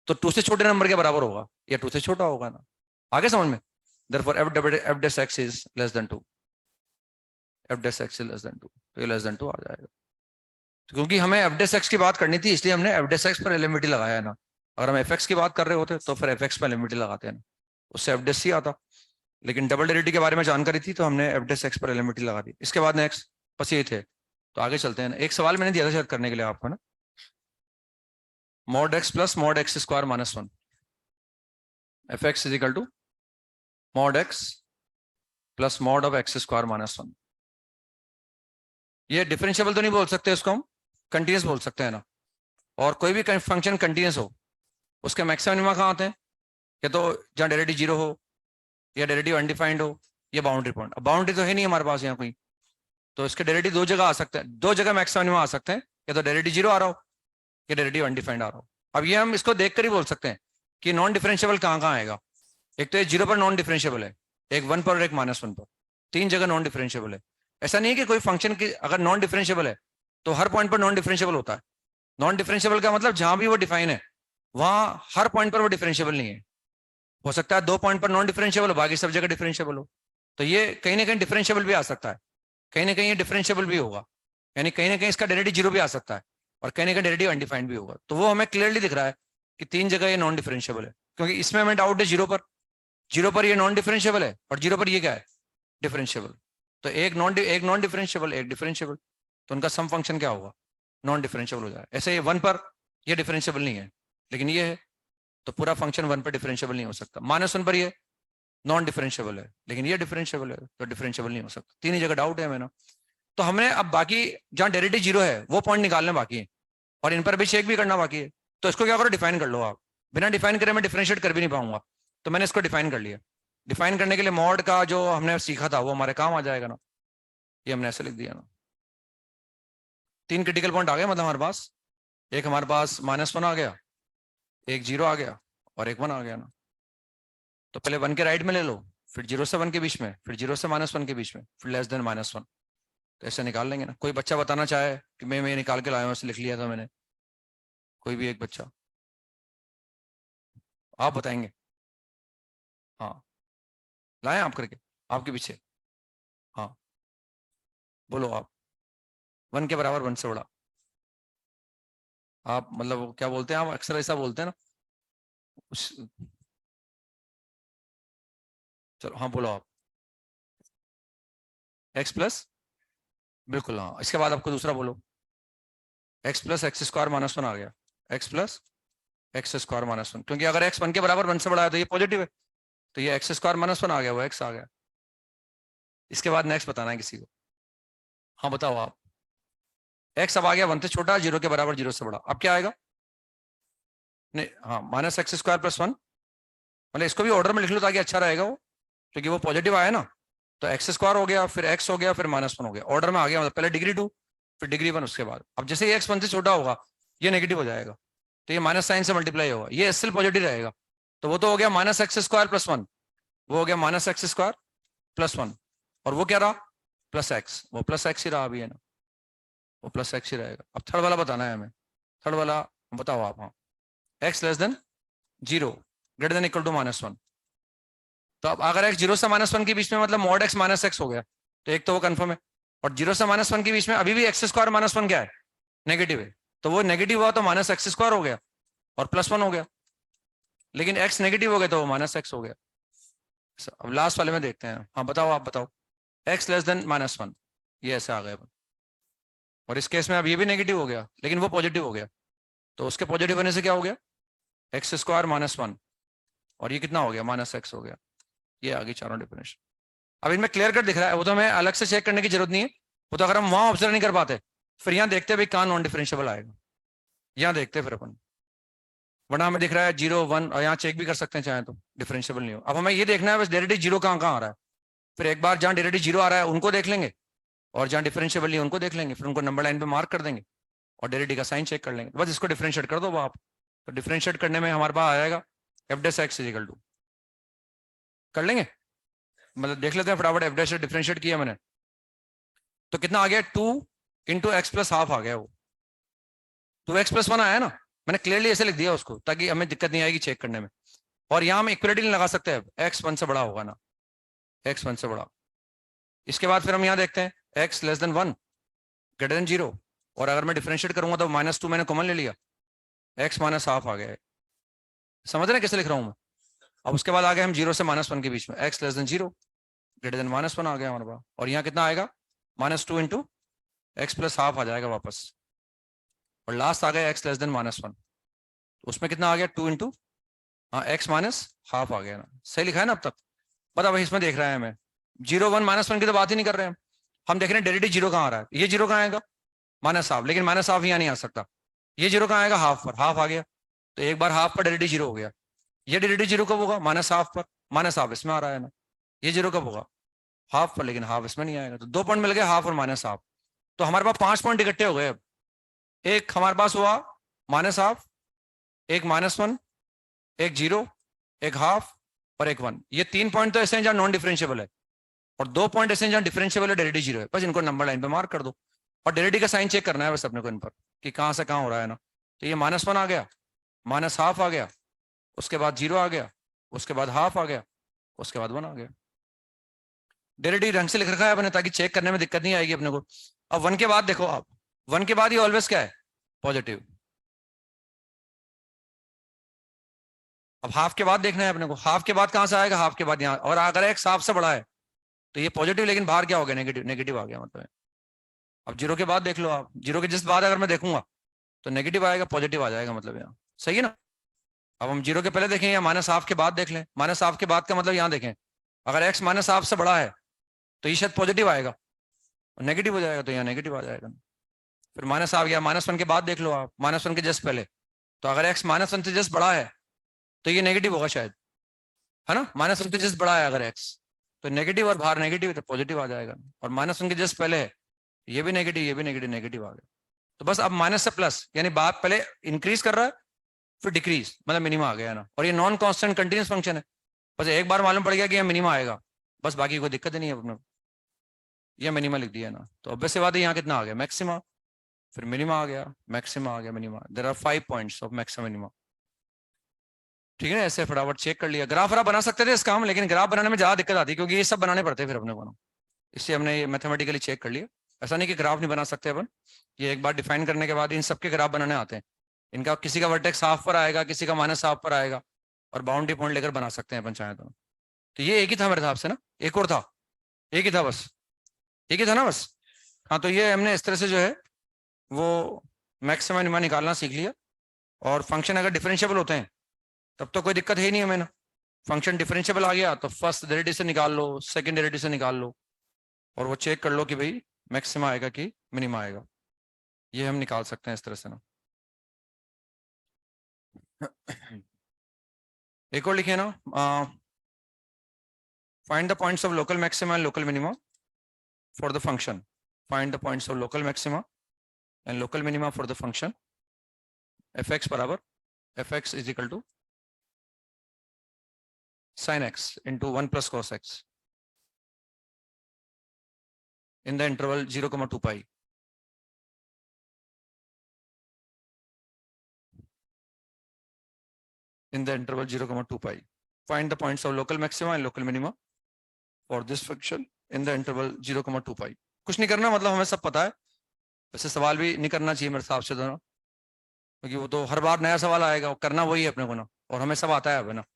तो 2 से छोटे नंबर के बराबर होगा, या 2 से छोटा होगा ना। आगे समझ में, therefore f dash x is less than 2, f dash x is less than 2, तो ये less than 2 आ जाएगा। तो क्योंकि हमें f dash x की बात करनी थी, इसलिए हमने f dash x पर एलिमिटी लगाया है ना। अगर हम fx की बात कर रहे होते तो फिर fx पर एलिमिटी लगाते हैं ना, उससे f dash c आता। लेकिन डबल डेरिवेटिव के बारे में जानकारी थी तो हमने f dash x पर एलिमिटी लगा दी। इसके बाद नेक्स्ट बस ये थे, तो आगे चलते हैं। एक सवाल मैंने दिया था शायद करने के लिए आपको ना, mod x plus mod X square minus 1, F X is equal to mod x plus mod of X square minus 1। ये डिफरेंशिएबल तो नहीं बोल सकते, इसको हम कंटिन्यूस बोल सकते हैं ना। और कोई भी फंक्शन कंटिन्यूस हो, उसके मैक्सिमम मिनिमा कहाँ आते हैं, या तो जहाँ डेरिवेटिव 0 हो, या डेरिवेटिव अनडिफाइंड हो, या बाउंड्री पॉइंट। अब बाउंड्री तो है नहीं हमारे पास यहाँ कोई, तो इसके डेरिवेटिव 2 जगह आ सकते हैं, 2 जगह मैक्सिमम मिनिमा आ सकते हैं, या तो डेरिवेटिव 0 आ रहा हो, या डेरिवेटिव अनडिफाइंड आ रहा हो। अब ये हम इसको देखकर ही बोल सकते हैं कि नॉन डिफरेंशिएबल कहाँ कहाँ आएगा। एक तो ये 0 पर नॉन डिफरेंशिएबल है, एक 1 पर और एक -1 पर, 3 जगह नॉन डिफरेंशिएबल है। ऐसा नहीं है कि कोई फंक्शन की अगर नॉन डिफरेंशिएबल है तो हर पॉइंट पर नॉन डिफरेंशिएबल होता है। नॉन डिफरेंशिएबल का मतलब जहां भी वो डिफाइन है वहां हर पॉइंट पर वो डिफरेंशिएबल नहीं है। हो सकता है 2 पॉइंट पर नॉन डिफरेंशिएबल हो, बाकी सब जगह डिफरेंशिएबल हो। तो ये कहीं ना कहीं डिफरेंशिएबल भी आ सकता है, कहीं ना कहीं ये डिफरेंशिएबल भी होगा, यानी कहीं ना कहीं इसका डेरिवेटिव 0 भी आ सकता है, और कहीं ना कहीं डेरिवेटिव अनडिफाइंड भी होगा। तो वो हमें क्लियरली दिख रहा है कि 3 जगह ये नॉन डिफरेंशिएबल है, क्योंकि इसमें हमें डाउट है 0 पर ये नॉन डिफरेंशिएबल है, और 0 पर ये क्या है, डिफरेंशिएबल। तो एक नॉन डिफरेंशिएबल, एक डिफरेंशिएबल, तो उनका सम फंक्शन क्या होगा, नॉन डिफरेंशिएबल हो जाएगा। ऐसे ये 1 पर ये डिफरेंशिएबल नहीं है, लेकिन ये है, तो पूरा फंक्शन 1 पर डिफरेंशिएबल नहीं हो सकता। -1 पर ये नॉन डिफरेंशिएबल है, लेकिन ये डिफरेंशिएबल है, तो डिफरेंशिएबल नहीं हो सकता। 3 ही जगह डाउट है हमें ना। तो हमने अब बाकी जहां डेरिवेटिव 0 है वो पॉइंट निकालने बाकी है, और इन पर भी चेक भी करना बाकी है। तो इसको क्या करो, डिफाइन कर लो आप। बिना डिफाइन करे मैं डिफरेंशिएट कर भी नहीं पाऊंगा, तो मैंने इसको डिफाइन कर लिया। डिफाइन करने के लिए मॉड का जो हमने सीखा था वो हमारे काम आ जाएगा ना। ये हमने ऐसे लिख दिया ना। 3 क्रिटिकल पॉइंट आ गए मतलब हमारे पास, एक हमारे पास -1 आ गया, एक 0 आ गया, और एक 1 आ गया ना। तो पहले 1 के राइट में ले लो, फिर 0 से 1 के बीच में, फिर 0 से -1 के बीच में, फिर लेस देन -1। तो ऐसे निकाल लेंगे ना। कोई बच्चा बताना चाहे कि मैं निकाल के लाया हूँ, ऐसे लिख लिया था मैंने, कोई भी एक बच्चा, आप बताएंगे। हाँ, लाए आप करके, आपके पीछे। हाँ बोलो आप, 1 के बराबर 1 से बड़ा। आप मतलब वो क्या बोलते हैं, आप अक्सर ऐसा बोलते हैं ना उस, चलो हाँ बोलो आप, x प्लस, बिल्कुल हाँ। इसके बाद आपको दूसरा बोलो, x प्लस एक्स स्क्वायर -1 आ गया, x प्लस एक्स स्क्वायर -1, क्योंकि अगर x 1 के बराबर 1 से बड़ा है तो ये पॉजिटिव है, तो ये एक्स स्क्वायर -1 आ गया, वो x आ गया। इसके बाद नेक्स्ट बताना है किसी को। हाँ बताओ आप, x अब आ गया 1 से छोटा, 0 के बराबर, 0 से बड़ा। अब क्या आएगा, नहीं हाँ, -x² + 1, मतलब इसको भी ऑर्डर में लिख लो ताकि अच्छा रहेगा वो, क्योंकि वो पॉजिटिव आया ना। तो x² हो गया, फिर x हो गया, फिर -1 हो गया, ऑर्डर में आ गया, मतलब पहले डिग्री 2 फिर डिग्री 1 उसके बाद। अब जैसे ये x 1 से छोटा होगा ये नेगेटिव हो जाएगा, तो ये माइनस साइन से मल्टीप्लाई होगा, ये स्टिल पॉजिटिव रहेगा। तो वो तो हो गया -x² + 1, वो हो गया -x² + 1, और वो क्या रहा, +x, वो +x ही रहा अभी है ना, वो +x ही रहेगा। अब थर्ड वाला बताना है हमें, थर्ड वाला बताओ आप। हाँ, x less than 0 greater than equal to -1। तो अब अगर x 0 से -1 के बीच में, मतलब मॉड x -x हो गया, तो एक तो वो कंफर्म है। और 0 से -1 के बीच में अभी भी x² -1 क्या है, नेगेटिव है, तो वो नेगेटिव हुआ तो -x² हो गया और +1 हो गया। लेकिन x नेगेटिव हो गया तो वो -x हो गया। अब लास्ट वाले में देखते हैं। हाँ बताओ आप बताओ, x लेस देन -1, ये ऐसे आ गया। और इस केस में अब ये भी नेगेटिव हो गया, लेकिन वो पॉजिटिव हो गया, तो उसके पॉजिटिव होने से क्या हो गया, x² -1, और ये कितना हो गया, -x हो गया। ये आ गई चारों डिफरेंशियल। अब इनमें क्लियर कट दिख रहा है, वो तो हमें अलग से चेक करने की जरूरत नहीं है, वो तो अगर हम वहां ऑब्जर्व नहीं कर पाते फिर यहाँ देखते भाई कहाँ नॉन डिफरेंशियबल आएगा, यहाँ देखते फिर अपन, वरना हमें दिख रहा है 0 1 और यहाँ चेक भी कर सकते हैं चाहे तो डिफरेंशियबल नहीं हो। अब हमें ये देखना है बस डेरिवेटिव जीरो कहाँ कहाँ आ रहा है, फिर एक बार जहाँ डेरिवेटिव जीरो आ रहा है उनको देख लेंगे और जहाँ डिफरेंशियबल नहीं उनको देख लेंगे, फिर उनको नंबर लाइन पे मार्क कर देंगे और डेरिवेटिव का साइन चेक कर लेंगे, बस इसको डिफरेंशिएट कर दो आप। तो डिफरेंशिएट करने में हमारे पास आएगा F dash X is equal to, कर लेंगे, मतलब देख लेते हैं फटाफट, एफ डेस डिफरेंशिएट किया मैंने तो कितना आ गया 2 इंटू एक्स प्लस हाफ आ गया, वो 2x+1 आया ना, मैंने क्लियरली ऐसे लिख दिया उसको ताकि हमें दिक्कत नहीं आएगी चेक करने में। और यहाँ हम इक्वलिटी नहीं लगा सकते, अब एक्स 1 से बड़ा होगा ना, एक्स 1 से बड़ा। इसके बाद फिर हम यहाँ देखते हैं x less then 1 greater than 0, और अगर मैं डिफरेंशिएट करूंगा तो -2 मैंने कॉमन ले लिया, एक्स माइनस हाफ आ गया है, समझ रहे हैं कैसे लिख रहा हूँ मैं। अब उसके बाद आ गए हम 0 से -1 के बीच में, x less than 0 greater then -1 आ गया हमारे पास, और यहाँ कितना आएगा -2 इंटू एक्स प्लस हाफ आ जाएगा वापस, और लास्ट आ गया एक्स लेस देन -1, तो उसमें कितना आ गया 2 इंटू हाँ एक्स माइनस हाफ आ गया ना, सही लिखा है ना अब तक। बता भाई इसमें देख रहे हैं हमें 0 1 -1 की तो बात ही नहीं कर रहे हैं हम देख रहे हैं डेरिवेटिव जीरो कहाँ आ रहा है, ये जीरो कहाँ आएगा माइनस हाफ, लेकिन माइनस हाफ यहाँ नहीं आ सकता, ये जीरो कहाँ आएगा हाफ पर, हाफ आ गया, तो एक बार हाफ पर डेरिवेटिव जीरो हो गया, ये डेरिवेटिव जीरो कब होगा माइनस हाफ पर, माइनस हाफ इसमें आ रहा है ना, ये जीरो कब होगा हाफ पर, लेकिन हाफ इसमें नहीं आएगा, तो 2 पॉइंट मिल गए हाफ और माइनस हाफ, तो हमारे पास 5 पॉइंट इकट्ठे हो गए। अब एक हमारे पास हुआ माइनस हाफ, एक -1, एक 0, एक हाफ और एक 1, ये 3 पॉइंट तो ऐसे हैं जहां नॉन डिफरेंशियबल है, और 2 पॉइंट ऐसे हैं जहां डिफरेंशियबल है डेरिवेटिव जीरो है, बस इनको नंबर लाइन पे मार्क कर दो और डेरिवेटिव का साइन चेक करना है बस अपने को इन पर कि कहां से कहां हो रहा है ना। तो ये -1 आ गया, माइनस हाफ आ गया, उसके बाद 0 आ गया, उसके बाद हाफ आ गया, उसके बाद 1 आ गया, डेरिवेटिव ढंग से लिख रखा है अपने ताकि चेक करने में दिक्कत नहीं आएगी अपने को। अब 1 के बाद देखो आप, 1 के बाद ये ऑलवेज क्या है पॉजिटिव, अब हाफ के बाद देखना है अपने को, हाफ के बाद कहां से आएगा, हाफ के बाद यहाँ, और अगर एक्स हाफ से बड़ा है तो ये पॉजिटिव, लेकिन बाहर क्या हो गया नेगेटिव, नेगेटिव आ गया मतलब। अब 0 के बाद देख लो आप, 0 के जिस बाद अगर मैं देखूंगा तो नेगेटिव आएगा पॉजिटिव आ जाएगा, मतलब यहाँ सही है ना। अब हम 0 के पहले देखें या माइनस हाफ के बाद देख लें, माइनस हाफ के बाद का मतलब यहाँ देखें, अगर एक्स माइनस हाफ से बड़ा है तो ये शायद पॉजिटिव आएगा, और नेगेटिव हो जाएगा तो यहाँ नेगेटिव आ जाएगा। फिर माइनस आ गया, -1 के बाद देख लो आप, -1 के जस्ट पहले, तो अगर एक्स -1 से जस्ट बड़ा है तो ये नेगेटिव होगा शायद, है ना, -1 से जस्ट बड़ा है अगर एक्स, तो नेगेटिव और बाहर नेगेटिव तो पॉजिटिव आ जाएगा, और -1 के जस्ट पहले है ये भी नेगेटिव, ये भी नेगेटिव, नेगेटिव आ गया। तो बस अब माइनस से प्लस, यानी बात पहले इंक्रीज कर रहा है फिर डिक्रीज, मतलब मिनिमा आ गया ना, और ये नॉन कांस्टेंट कंटीन्यूअस फंक्शन है, बस एक बार मालूम पड़ गया कि ये मिनिमा आएगा, बस बाकी कोई दिक्कत ही नहीं है अपने, ये मिनिमा लिख दिया ना, तो ऑब्वियस सी बात है यहाँ कितना आ गया मैक्सिमा, फिर मिनिमा आ गया, मैक्सिमा आ गया, minima, there are 5 points of maxima minima. ठीक है ना, ऐसे फटाफट चेक कर लिया, ग्राफ वराफ बना सकते थे इसका हम, लेकिन ग्राफ बनाने में ज्यादा दिक्कत आती है क्योंकि ये सब बनाने पड़ते हैं फिर अपने को ना, इससे हमने ये मैथमेटिकली चेक कर लिया। ऐसा नहीं कि ग्राफ नहीं बना सकते अपन, ये एक बार डिफाइन करने के बाद इन सबके ग्राफ बनाने आते हैं, इनका किसी का वर्टेक्स हाफ पर आएगा, किसी का माइनस हाफ पर आएगा, और बाउंड्री पॉइंट लेकर बना सकते हैं अपन चाहे तो ये एक ही था मेरे हिसाब से ना, एक और था, एक ही था बस, एक ही था ना बस। हाँ तो ये हमने इस तरह से जो है वो मैक्सिमम मिनिमा निकालना सीख लिया, और फंक्शन अगर डिफरेंशियबल होते हैं तब तो कोई दिक्कत है ही नहीं हमें ना, फंक्शन डिफरेंशियबल आ गया तो फर्स्ट डेरिवेटिव से निकाल लो, सेकंड डेरिवेटिव से निकाल लो, और वो चेक कर लो कि भाई मैक्सिमा आएगा कि मिनिमा आएगा, ये हम निकाल सकते हैं इस तरह से ना। एक और लिखे ना, find the points of local maxima and local minima for the function, find the points of local maxima and local minima for the function F X बराबर F X is equal to sin x into 1 plus cos x in the interval 0, 2 pi. In the interval 0, 2 pi. Find the points of local maxima and local minima for this function in the interval 0, 2 pi. कुछ नहीं करना, मतलब हमें सब पता है, वैसे सवाल भी नहीं करना चाहिए मेरे हिसाब से दोनों, क्योंकि वो तो हर बार नया सवाल आएगा, करना वही है अपने को ना, और हमें सब आता है अब ना।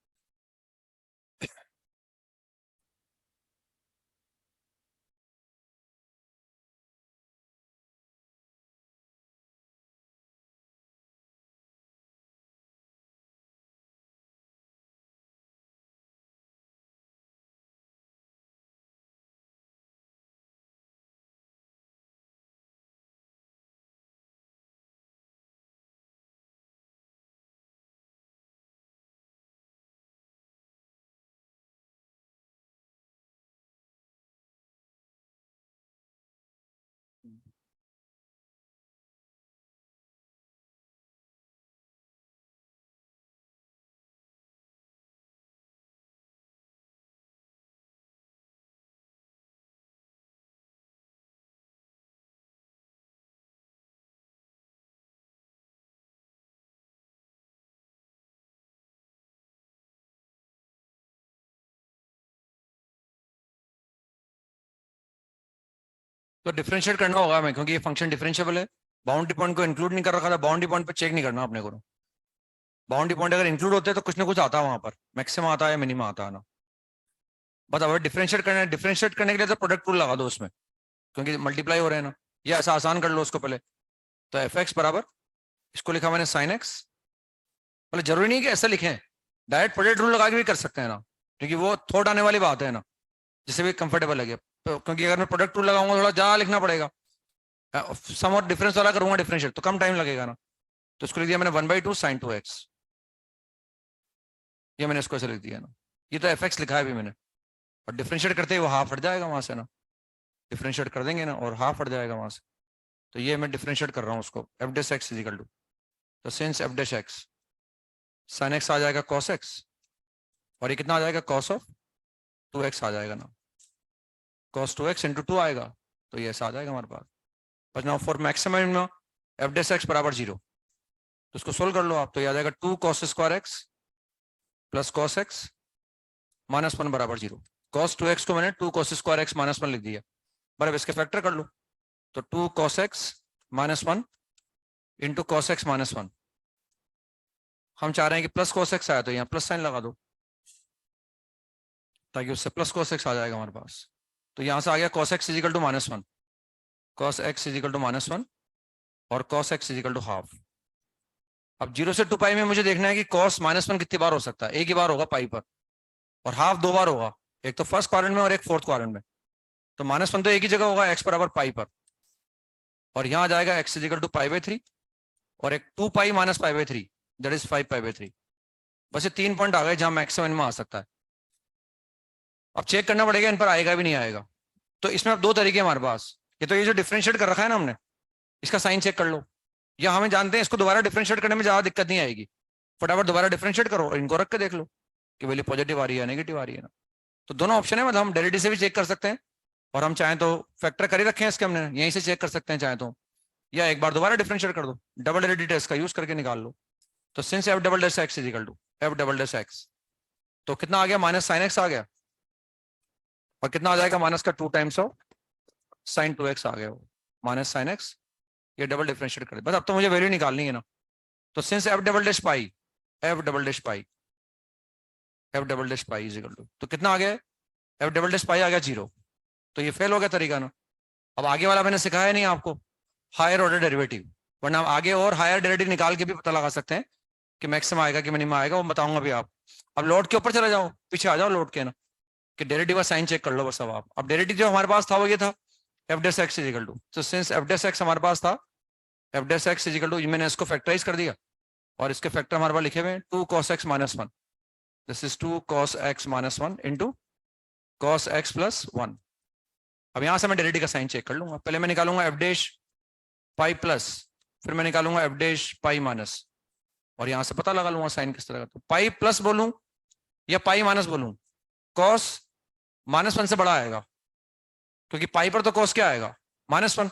तो डिफरेंशिएट करना होगा हमें, क्योंकि ये फंक्शन डिफरेंशिएबल है। बाउंड्री पॉइंट को इंक्लूड नहीं कर रखा था, बाउंड्री पॉइंट पे चेक नहीं करना अपने को। बाउंड्री पॉइंट अगर इंक्लूड होते तो कुछ ना कुछ आता है वहां पर, मैक्सिमम आता है मिनिमम आता है ना। बस अगर डिफरेंशिएट करना है, डिफरेंशिएट करने के लिए तो प्रोडक्ट रूल लगा दो उसमें, क्योंकि मल्टीप्लाई हो रहे हैं ना। ये ऐसा आसान कर लो उसको पहले। तो एफ एक्स बराबर, इसको लिखा मैंने साइन एक्स। मतलब जरूरी नहीं कि ऐसा लिखें, डायरेक्ट प्रोडक्ट रूल लगा के भी कर सकते हैं ना, क्योंकि वो थोट आने वाली बात है ना, जिससे भी कंफर्टेबल लगे। तो क्योंकि अगर मैं प्रोडक्ट रूल लगाऊंगा थोड़ा ज़्यादा लिखना पड़ेगा, सम और डिफरेंस वाला करूंगा डिफरेंशिएट तो कम टाइम लगेगा ना। तो इसको लिख दिया मैंने 1/2 sin 2x। ये मैंने इसको ऐसे लिख दिया ना। ये तो एफ एक्स लिखा है अभी मैंने, और डिफरेंशिएट करते ही वो हाफ हट जाएगा वहां से ना। डिफरेंशिएट कर देंगे ना और हाफ हट जाएगा वहां से। तो ये मैं डिफरेंशिएट कर रहा हूँ उसको, F dash X is equal to, तो since F dash X sine X आ जाएगा कॉस एक्स, और ये कितना आ जाएगा कॉस ऑफ 2x आ जाएगा ना। कॉस 2x इंटू 2 आएगा, तो ये ऐसा आ जाएगा हमारे पास। बस now for maximum F dash X बराबर 0, तो उसको सोल्व कर लो आप, तो ये आ जाएगा 2 cos square x plus cos x minus 1 बराबर 0। cos 2x को मैंने 2 cos स्क्वायर एक्स माइनस 1 लिख दिया। बराबर इसके फैक्टर कर लो, तो 2 cos x minus 1 into cos x minus 1। हम चाह रहे हैं कि प्लस cos x आया, तो यहाँ प्लस साइन लगा दो, ताकि उससे प्लस cos x आ जाएगा हमारे पास। तो यहाँ से आ गया cos x is equal to -1, cos x is equal to -1 और cos x is equal to half. अब 0 से 2 पाई में मुझे देखना है कि cos -1 कितनी बार हो सकता है। एक ही बार होगा पाई पर, और हाफ 2 बार होगा, एक तो फर्स्ट क्वाड्रेंट में और एक फोर्थ क्वाड्रेंट में। तो -1 तो एक ही जगह होगा, x बराबर पाई पर, और यहाँ आ जाएगा x इजिकल टू π/3 और एक 2 पाई माइनस π/3 दैट इज 5π/3। बस ये 3 पॉइंट आ गए जहां मैक्सिमम में आ सकता है। अब चेक करना पड़ेगा इन पर आएगा भी नहीं आएगा। तो इसमें अब 2 तरीके हमारे पास, ये तो ये जो डिफरेंशिएट कर रखा है ना हमने, इसका साइन चेक कर लो, या हमें जानते हैं इसको दोबारा डिफरेंशिएट करने में ज्यादा दिक्कत नहीं आएगी। फटाफट दोबारा डिफरेंशिएट करो और इनको रख के देख लो कि वैल्यू पॉजिटिव आ रही है नेगेटिव आ रही है ना। तो दोनों ऑप्शन है, मतलब हम डेरिवेटिव से भी चेक कर सकते हैं, और हम चाहें तो फैक्टर कर ही रखे हैं इसके हमने, यहीं से चेक कर सकते हैं चाहे तो, या एक बार दोबारा डिफरेंशिएट कर दो, डबल डेरिवेटिव टेस्ट का यूज करके निकाल लो। तो since F double dash x is equal to F double dash X, तो कितना आ गया माइनस साइन एक्स आ गया, और कितना आ जाएगा माइनस का 2 टाइम्स ऑफ साइन 2x आ गया, वो माइनस साइन एक्स। ये डबल डिफरेंशिएट कर दे बस, अब तो मुझे वैल्यू निकालनी है ना। तो since F double dash pi, F double dash pi, F double dash pi is equal to, तो कितना आ गया, एफ डबल डैश पाई आ गया 0। तो ये फेल हो गया तरीका ना। अब आगे वाला मैंने सिखाया नहीं आपको, हायर ऑर्डर डेरिवेटिव, वरना हम आगे और हायर डेरिवेटिव निकाल के भी पता लगा सकते हैं कि मैक्सिमम आएगा कि मिनिमम आएगा, वो बताऊंगा भी आप। अब लोड के ऊपर चले जाओ, पीछे आ जाओ लोड के ना, कि डेरिवेटिव का साइन चेक कर लो बस। अब आप, अब डेरिवेटिव जो हमारे पास था वो ये था F dash x is equal to, तो सिंस एफ डैश एक्स हमारे पास था, F dash x is equal to, मैंने इसको फैक्टराइज कर दिया, और इसके फैक्टर हमारे पास लिखे हुए हैं 2 cos x minus 1, this is 2 cos x minus 1 into cos x plus 1। अब यहां से मैं डेरिवेटिव का साइन चेक कर लूंगा। पहले मैं निकालूंगा एफ डैश पाई प्लस, फिर मैं निकालूंगा एफ डैश पाई माइनस, और यहां से पता लगा लूंगा साइन किस तरह का। तो पाई प्लस बोलूं या पाई माइनस बोलूं, cos -1 से बड़ा आएगा, क्योंकि पाई पर तो cos क्या आएगा -1,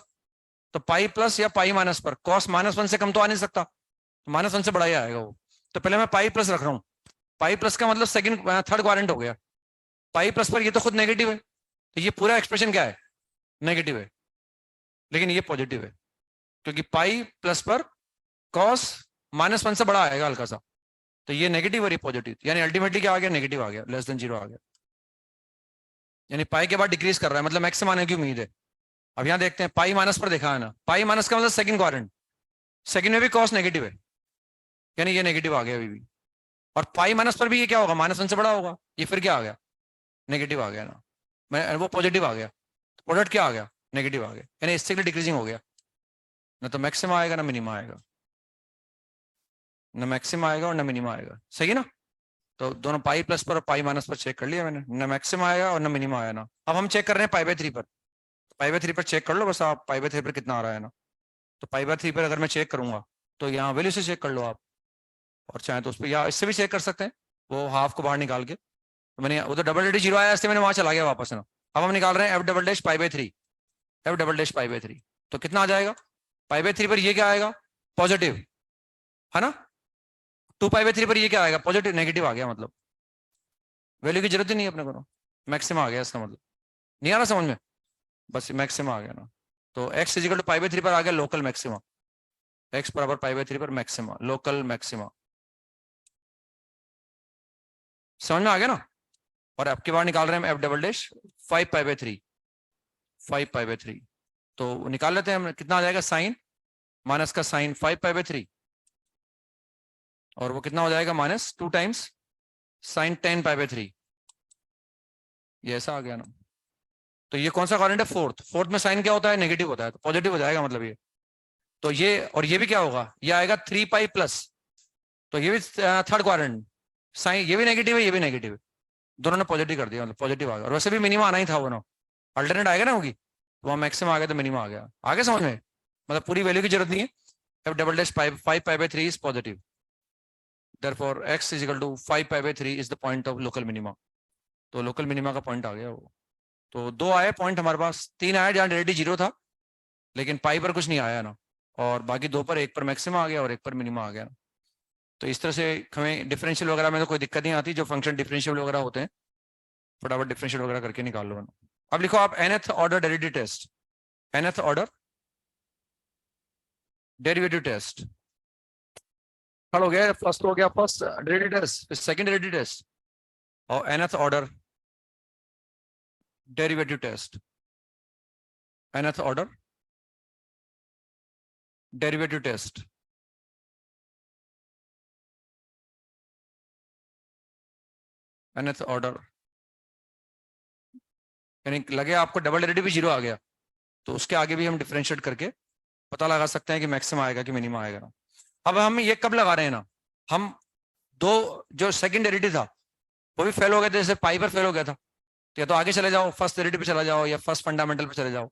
तो पाई प्लस या पाई माइनस पर cos -1 से कम तो आ नहीं सकता, तो -1 से बड़ा ही आएगा वो। तो पहले मैं पाई प्लस रख रहा हूँ, पाई प्लस का मतलब सेकंड थर्ड क्वाड्रेंट हो गया। पाई प्लस पर ये तो खुद नेगेटिव है, तो ये पूरा एक्सप्रेशन क्या है, नेगेटिव है, लेकिन ये पॉजिटिव है, क्योंकि पाई प्लस पर cos -1 से बड़ा आएगा हल्का सा, तो ये नेगेटिव और ये पॉजिटिव, यानी अल्टीमेटली क्या आ गया, नेगेटिव आ गया, लेस देन 0 आ गया। यानी पाई के बाद डिक्रीज कर रहा है, मतलब मैक्सिमम आने की उम्मीद है। अब यहाँ देखते हैं पाई माइनस पर देखा है ना, पाई माइनस का मतलब सेकंड क्वाड्रेंट, सेकंड में भी cos नेगेटिव है, यानी ये नेगेटिव आ गया अभी भी। और पाई माइनस पर भी ये क्या होगा, -1 से बड़ा होगा, ये फिर क्या आ गया, नेगेटिव आ गया ना, मैं वो पॉजिटिव आ गया, तो प्रोडक्ट क्या आ गया, नेगेटिव आ गया, यानी इससे डिक्रीजिंग हो गया ना। तो मैक्सिमम आएगा ना मिनिमम आएगा, ना मैक्सिमम आएगा और ना मिनिमम आएगा, सही है ना। तो दोनों पाई प्लस पर और पाई माइनस पर चेक कर लिया मैंने, ना मैक्सिमम आया और ना मिनिमम आया ना। अब हम चेक कर रहे हैं π/3 पर, π/3 पर चेक कर लो बस आप, π/3 पर कितना आ रहा है ना। तो π/3 पर अगर मैं चेक करूंगा तो यहाँ वैल्यू से चेक कर लो आप, और चाहे तो उस पर या इससे भी चेक कर सकते हैं, वो हाफ को बाहर निकाल के। तो मैंने वो तो डबल डेट 0 आया, इससे मैंने वहां चला गया वापस ना। अब हम निकाल रहे हैं F double dash π/3, F double dash π/3, तो कितना आ जाएगा, π/3 पर ये क्या आएगा, पॉजिटिव है ना, 2 π/3 पर ये क्या आएगा, पॉजिटिव, नेगेटिव आ गया, मतलब वैल्यू की जरूरत ही नहीं है अपने को, मैक्सिमम आ गया इसका मतलब। नहीं आ रहा समझ में, बस मैक्सिमम आ गया ना। तो x is equal to pi by 3 पर आ गया लोकल मैक्सिमा, x बराबर पाई बाई 3 पर मैक्सिमा, लोकल मैक्सिमा। समझ में आ गया ना। और आपके बाहर निकाल रहे हैं हम f double dash 5 pi by 3, 5 pi by 3। तो निकाल लेते हैं हम, कितना आ जाएगा साइन माइनस का साइन 5 पाई बाई 3, और वो कितना हो जाएगा minus 2 times sign 10 pi by 3। ये ऐसा आ गया ना। तो ये कौन सा क्वाड्रेंट है, फोर्थ। फोर्थ में साइन क्या होता है, नेगेटिव होता है, तो पॉजिटिव हो जाएगा मतलब ये। तो ये और ये भी क्या होगा, ये आएगा 3 पाई प्लस, तो ये भी थर्ड क्वाड्रेंट, साइन ये भी नेगेटिव है, ये भी नेगेटिव है, दोनों ने पॉजिटिव कर दिया, मतलब पॉजिटिव आ गया। और वैसे भी मिनिमम आना ही था, वो ना अल्टरनेट आएगा ना होगी, तो वहाँ मैक्सिमम आ गया तो मिनिमम आ गया। आगे समझ में, मतलब पूरी वैल्यू की जरूरत नहीं है। f double dash 5 pi by 3 is positive, therefore x is equal to 5 pi by 3 is the point of local minima। तो लोकल मिनिमा का पॉइंट आ गया वो। तो 2 आए पॉइंट हमारे पास, 3 आया जहाँ डेरिवेटिव 0 था, लेकिन पाई पर कुछ नहीं आया ना, और बाकी 2 पर, एक पर मैक्सिमा आ गया और एक पर मिनिमा आ गया ना। तो इस तरह से हमें डिफरेंशियल वगैरह में तो कोई दिक्कत नहीं आती, जो फंक्शन डिफरेंशियल वगैरह होते हैं फटाफट डिफरेंशियल वगैरह करके निकाल लो। अब लिखो आप nth order derivative test, nth order derivative test. हो गया, फर्स्ट हो गया फर्स्ट डेरिवेटिव टेस्ट, फिर सेकंड डेरिवेटिव टेस्ट, और nth order derivative test, nth order derivative test. nth order यानी लगे आपको डबल डेरिवेटिव भी 0 आ गया, तो उसके आगे भी हम डिफरेंशिएट करके पता लगा सकते हैं कि मैक्सिमम आएगा कि मिनिमम आएगा ना। अब हम ये कब लगा रहे हैं ना, हम दो जो सेकंड डेरिवेटिव था वो भी फेल हो गया था, जैसे पाई पर फेल हो गया था, तो या तो आगे चले जाओ फर्स्ट डेरिवेटिव पे चला जाओ, या फर्स्ट फंडामेंटल पे चले जाओ।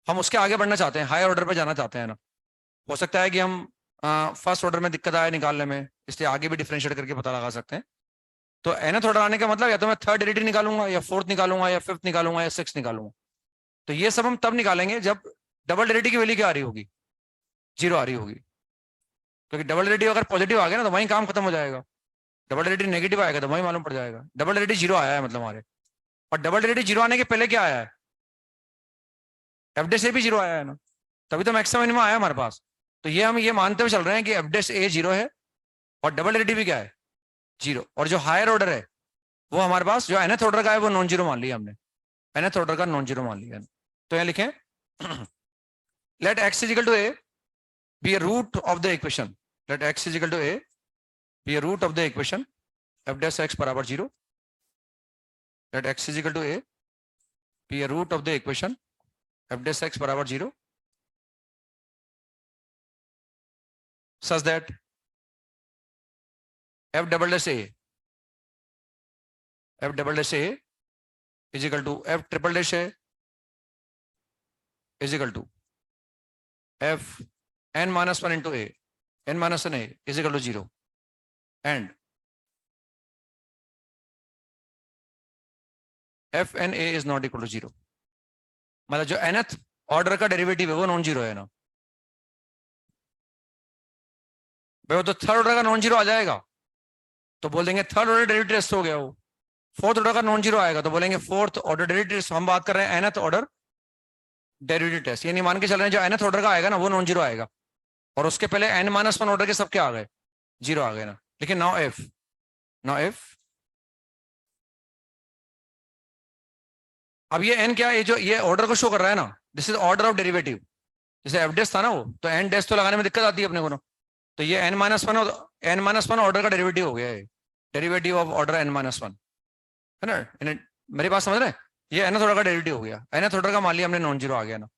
हम उसके आगे बढ़ना चाहते हैं, हायर ऑर्डर पे जाना चाहते हैं ना। हो सकता है कि हम फर्स्ट ऑर्डर में दिक्कत आए निकालने में, इसलिए आगे भी डिफरेंशिएट करके पता लगा सकते हैं। तो nth ऑर्डर आने का मतलब या तो मैं थर्ड डेरिवेटिव निकालूंगा, या फोर्थ निकालूंगा, या फिफ्थ निकालूंगा, या सिक्स निकालूंगा। तो ये सब हम तब निकालेंगे जब डबल डेरिवेटिव की वैल्यू क्या आ रही होगी, 0 आ रही होगी। क्योंकि डबल डेरिवेटिव अगर पॉजिटिव आ गया ना तो वहीं काम खत्म हो जाएगा, डबल डेरिवेटिव नेगेटिव आएगा तो वहीं मालूम पड़ जाएगा। डबल डेरिवेटिव 0 आया है मतलब हमारे, और डबल डेरिवेटिव 0 आने के पहले क्या आया है, एफ डे से भी 0 आया है ना, तभी तो मैक्सिमम मिनिमम आया हमारे पास। तो ये हम ये मानते हुए चल रहे हैं कि एफ डे ए 0 है और डबल डेरिवेटिव भी क्या है 0, और जो हायर ऑर्डर है वो हमारे पास जो nth ऑर्डर का है वो नॉन जीरो मान लिया हमने, nth ऑर्डर का नॉन जीरो मान लिया। तो यहाँ लिखें let x is equal to a be a root of the equation, let x is equal to a be a root of the equation f dash x बराबर 0, let x is equal to a be a root of the equation f dash x बराबर 0 such that f double dash a is equal to f triple dash a is equal to f n minus 1 into a, n minus 1 a is equal to 0, and f n a is not equal to 0। मतलब जो nth ऑर्डर का डेरिवेटिव है वो नॉन जीरो है ना भाई, वो तो थर्ड ऑर्डर का नॉन जीरो आ जाएगा तो बोल देंगे थर्ड ऑर्डर डेरिवेटिव टेस्ट हो गया। वो फोर्थ ऑर्डर का नॉन जीरो आएगा तो बोलेंगे फोर्थ ऑर्डर डेरिवेटिव टेस्ट। हम बात कर रहे हैं nth ऑर्डर डेरिवेटिव टेस्ट, ये नहीं मान के चल रहे हैं जो nth ऑर्डर का आएगा ना वो नॉन जीरो आएगा, और उसके पहले n माइनस 1 ऑर्डर के सब क्या आ गए 0 आ गए ना। लेकिन नाउ इफ अब ये n क्या है, जो ये ऑर्डर को शो कर रहा है ना, this is order of derivative. जैसे एफ डेस था ना वो, तो n डेस तो लगाने में दिक्कत आती है अपने को ना, तो ये n माइनस 1 ऑर्डर का डेरिवेटिव हो गया है, derivative of order n minus 1 है ना। मेरी बात समझ रहे हैं, ये nth ऑर्डर का डेरिवेटिव हो गया, nth ऑर्डर का मान लिया हमने नॉन जीरो आ गया ना।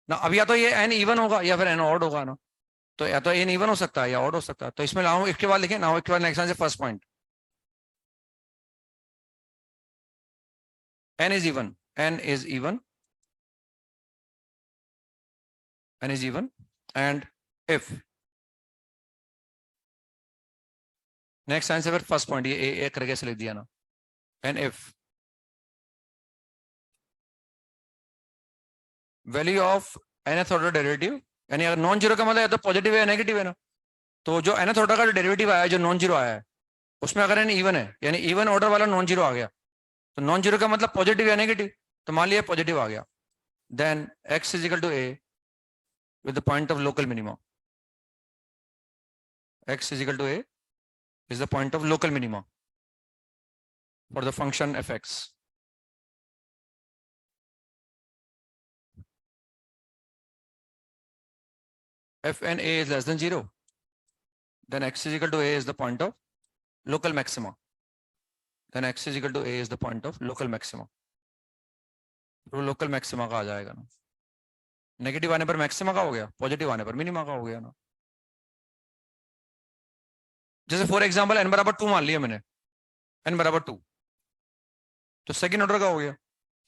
अब या तो ये n इवन होगा या फिर n ऑड होगा ना, तो या तो n इवन हो सकता है या ऑड हो सकता है। तो इसमें नाउ इसके बाद लिखें, नाउ इसके बाद नेक्स्ट से first point n is even and if next answer फिर फर्स्ट पॉइंट ये ए करके ऐसे लिख दिया ना, and if value of nth order derivative, यानी अगर नॉन जीरो का मतलब या तो पॉजिटिव है या नेगेटिव है ना, तो जो nth ऑर्डर का जो डेरिवेटिव आया है जो नॉन जीरो आया है उसमें अगर n इवन है यानी इवन ऑर्डर वाला नॉन जीरो आ गया, तो नॉन जीरो का मतलब पॉजिटिव या नेगेटिव, तो मान लिया पॉजिटिव आ गया, then x is equal to a with the point of local minima. X is equal to A is the point of local minima for the function fx. If n A is less than 0, then x is equal to A is the point of local maxima. Then x is equal to A is the point of local maxima. तो लोकल मैक्सिमा का आ जाएगा ना, नेगेटिव आने पर मैक्सिमा का हो गया, पॉजिटिव आने पर मिनिमा का हो गया ना। जैसे फॉर एग्जांपल n बराबर 2 मान लिया मैंने, n बराबर 2, तो सेकंड ऑर्डर का हो गया।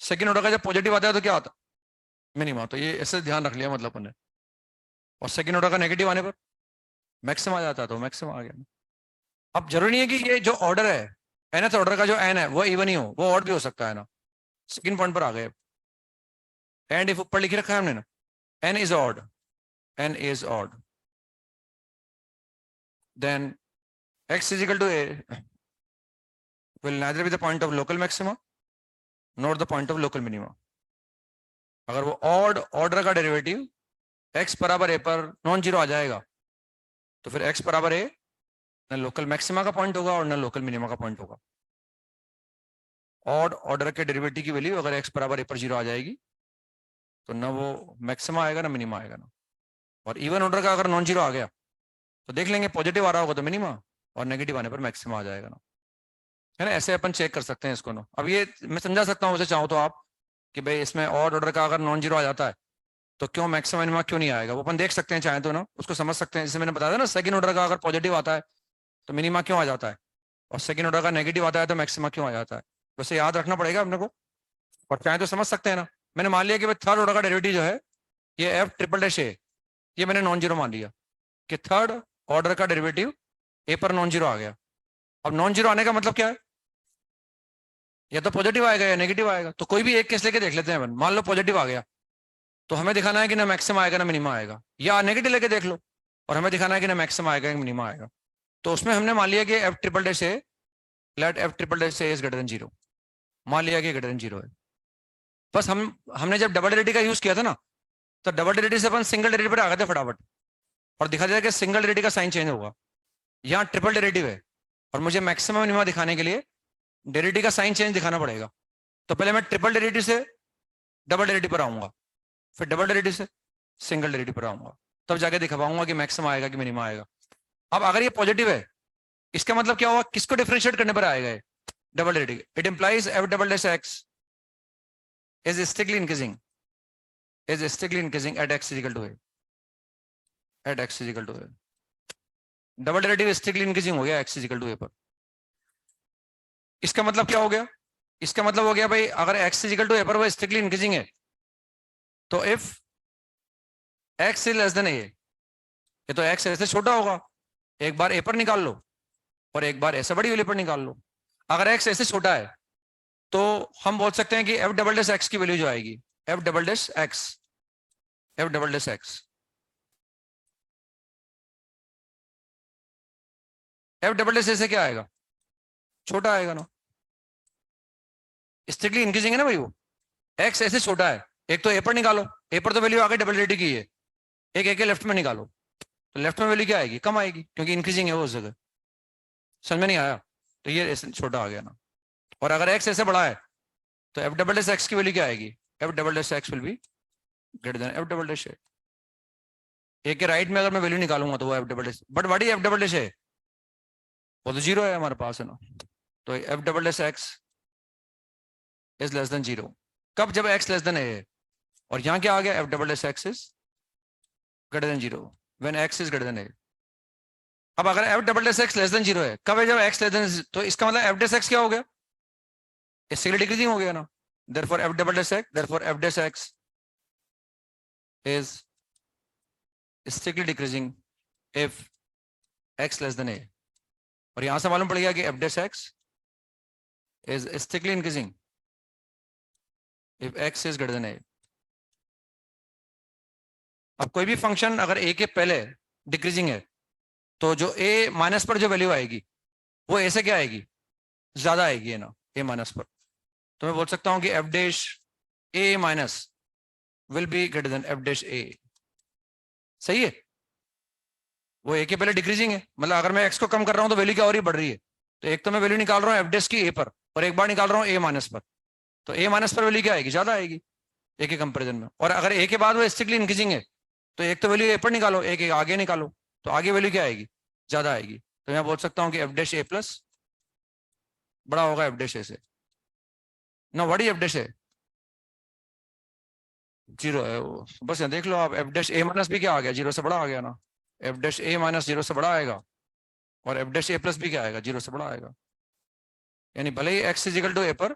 सेकंड ऑर्डर का जब पॉजिटिव आता है तो क्या आता, मिनिमा। तो ये ऐसे ध्यान रख लिया मतलब हमने। और सेकंड ऑर्डर का नेगेटिव आने पर मैक्सिमा आ जाता है, तो मैक्सिमा आ गया। अब जरूरी नहीं है कि ये जो ऑर्डर है nth ऑर्डर का जो n है वो इवन ही हो, वो ऑड भी हो सकता है ना। सेकंड पॉइंट पर आ गए, एंड इफ ऊपर लिख रखा है हमने ना, n is odd, n is odd, then x is equal to A will neither be the point of local maxima nor the point of local minima. अगर वो ऑड ऑर्डर का डेरिवेटिव x बराबर a पर नॉन जीरो आ जाएगा तो फिर x बराबर a न लोकल मैक्सिमा का पॉइंट होगा और न लोकल मिनिमा का पॉइंट होगा। ऑड ऑर्डर के डेरिवेटिव की वैल्यू अगर x बराबर a पर जीरो आ जाएगी तो ना वो मैक्सिमा आएगा ना मिनिमा आएगा ना। और इवन ऑर्डर का अगर नॉन जीरो आ गया तो देख लेंगे पॉजिटिव आ रहा होगा तो मिनिमा और नेगेटिव आने पर मैक्सिमा आ जाएगा ना, है ना। ऐसे अपन चेक कर सकते हैं इसको ना। अब ये मैं समझा सकता हूँ उसे चाहो तो आप कि भाई इसमें ऑड ऑर्डर का अगर नॉन जीरो आ जाता है तो क्यों मैक्सिमा मिनिमा क्यों नहीं आएगा, वो अपन देख सकते हैं चाहे तो ना, उसको समझ सकते हैं। जैसे मैंने बताया था ना, सेकंड ऑर्डर का अगर पॉजिटिव आता है तो मिनिमा क्यों आ जाता है, और सेकंड ऑर्डर का नेगेटिव आता है तो मैक्सिमा क्यों आ जाता है। वैसे याद रखना पड़ेगा अपने को, और चाहे तो समझ सकते हैं ना। मैंने मान लिया कि भाई थर्ड ऑर्डर का डेरिवेटिव जो है ये एफ ट्रिपल डैश ए, ये मैंने नॉन जीरो मान लिया कि थर्ड ऑर्डर का डेरिवेटिव ए पर नॉन जीरो आ गया। अब नॉन जीरो आने का मतलब क्या है, या तो पॉजिटिव आएगा या नेगेटिव आएगा। तो कोई भी एक केस लेके देख लेते हैं अपन। मान लो पॉजिटिव आ गया तो हमें दिखाना है कि ना मैक्सिमा आएगा ना मिनिमा आएगा, या नेगेटिव लेके देख लो और हमें दिखाना है कि ना मैक्सिमा आएगा या मिनिमा आएगा। तो उसमें हमने मान लिया कि F triple dash A, let F triple dash A is greater than zero, मान लिया कि ग्रेटर देन जीरो है। बस हमने जब डबल डेरिवेटिव का यूज किया था ना, तो डबल डेरिवेटिव से अपन सिंगल डेरिवेटिव पर आ गए थे फटाफट, और दिखा दिया कि सिंगल डेरिवेटिव का साइन चेंज होगा। यहाँ ट्रिपल डेरिवेटिव है और मुझे मैक्सिमम मिनिमा दिखाने के लिए डेरिवेटिव का साइन चेंज दिखाना पड़ेगा। तो पहले मैं ट्रिपल डेरिवेटिव से डबल डेरिवेटिव पर आऊंगा, फिर डबल डेरिवेटिव से सिंगल डेरिवेटिव पर आऊंगा, तब जाके दिखा पाऊंगा कि मैक्सिमम आएगा कि मिनिमा आएगा। अब अगर ये पॉजिटिव है इसका मतलब क्या होगा, किसको डिफरेंशिएट करने पर आएगा double derivative. It implies F double dash x is strictly increasing at x is equal to a, at x is equal to a। Double derivative strictly increasing हो गया x is equal to a पर। इसका मतलब क्या हो गया, इसका मतलब हो गया भाई अगर x is equal to a पर वो स्ट्रिक्टली इंक्रीजिंग है तो if x is less than a, ये तो x ऐसे छोटा होगा, एक बार a पर निकाल लो और एक बार ऐसे बड़ी वैल्यू पर निकाल लो। अगर x ऐसे छोटा है तो हम बोल सकते हैं कि एफ डबल डैश एक्स की वैल्यू जो आएगी, F double dash x, F double dash x, F double dash ऐसे क्या आएगा, छोटा आएगा ना, स्ट्रिक्टली इंक्रीजिंग है ना भाई वो। एक्स ऐसे छोटा है, एक तो ए पर निकालो, ए पर तो वैल्यू आ गई डबल डेरिवेटिव की है, एक ए के लेफ्ट में निकालो तो लेफ्ट में वैल्यू क्या आएगी, कम आएगी क्योंकि इंक्रीजिंग है वो उस जगह। समझ में नहीं आया, तो ये ऐसे छोटा आ गया ना। और अगर x ऐसे बड़ा है तो एफ डबल डैश एक्स की वैल्यू क्या आएगी, F double dash X will be greater than F double dash A. A के राइट में अगर मैं वैल्यू निकालूंगा तो वो F double dash, but what is F double dash है, वो तो जीरो है हमारे पास है ना। तो F double dash x is less than zero कब, जब x लेस देन ए है। और यहाँ क्या आ गया, F double dash x is greater than zero when x is greater than A. अब अगर F double dash X less than zero है कब है, जब x लेस देन, तो इसका मतलब एफ डैश एक्स क्या हो गया, इससे डिक्रीजिंग हो गया ना। therefore f double dash x, therefore f dash x is strictly decreasing if x less than a। और यहां से मालूम पड़ गया कि f dash x is strictly increasing if x is greater than a। अब कोई भी फंक्शन अगर a के पहले डिक्रीजिंग है तो जो a माइनस पर जो वैल्यू आएगी वो a से क्या आएगी, ज्यादा आएगी है ना, a माइनस पर। तो मैं बोल सकता हूं कि f dash a minus will be greater then f dash a। सही है, वो ए के पहले डिक्रीजिंग है, मतलब अगर मैं एक्स को कम कर रहा हूं तो वैल्यू क्या हो रही है, बढ़ रही है। तो एक तो मैं वैल्यू निकाल रहा हूँ एफ डैश की ए पर, और एक बार निकाल रहा हूँ ए माइनस पर, तो ए माइनस पर वैल्यू क्या आएगी, ज्यादा आएगी ए के कंपेरिजन में। और अगर ए के बाद वो स्ट्रिक्टली इंक्रीजिंग है तो एक तो वैल्यू ए पर निकालो, एक आगे निकालो, तो आगे वैल्यू क्या आएगी, ज्यादा आएगी। तो मैं बोल सकता हूँ कि एफ डैश ए प्लस बड़ा होगा एफ डैश ए से। ना what is F dash A, zero है वो, बस यहाँ देख लो आप, एफ डैश ए माइनस भी क्या आ गया, जीरो से बड़ा आ गया ना। एफ डैश ए माइनस जीरो से बड़ा आएगा, और एफ डैश ए प्लस भी क्या आएगा, जीरो से बड़ा आएगा। यानी भले ही एक्स इजिकल टू ए पर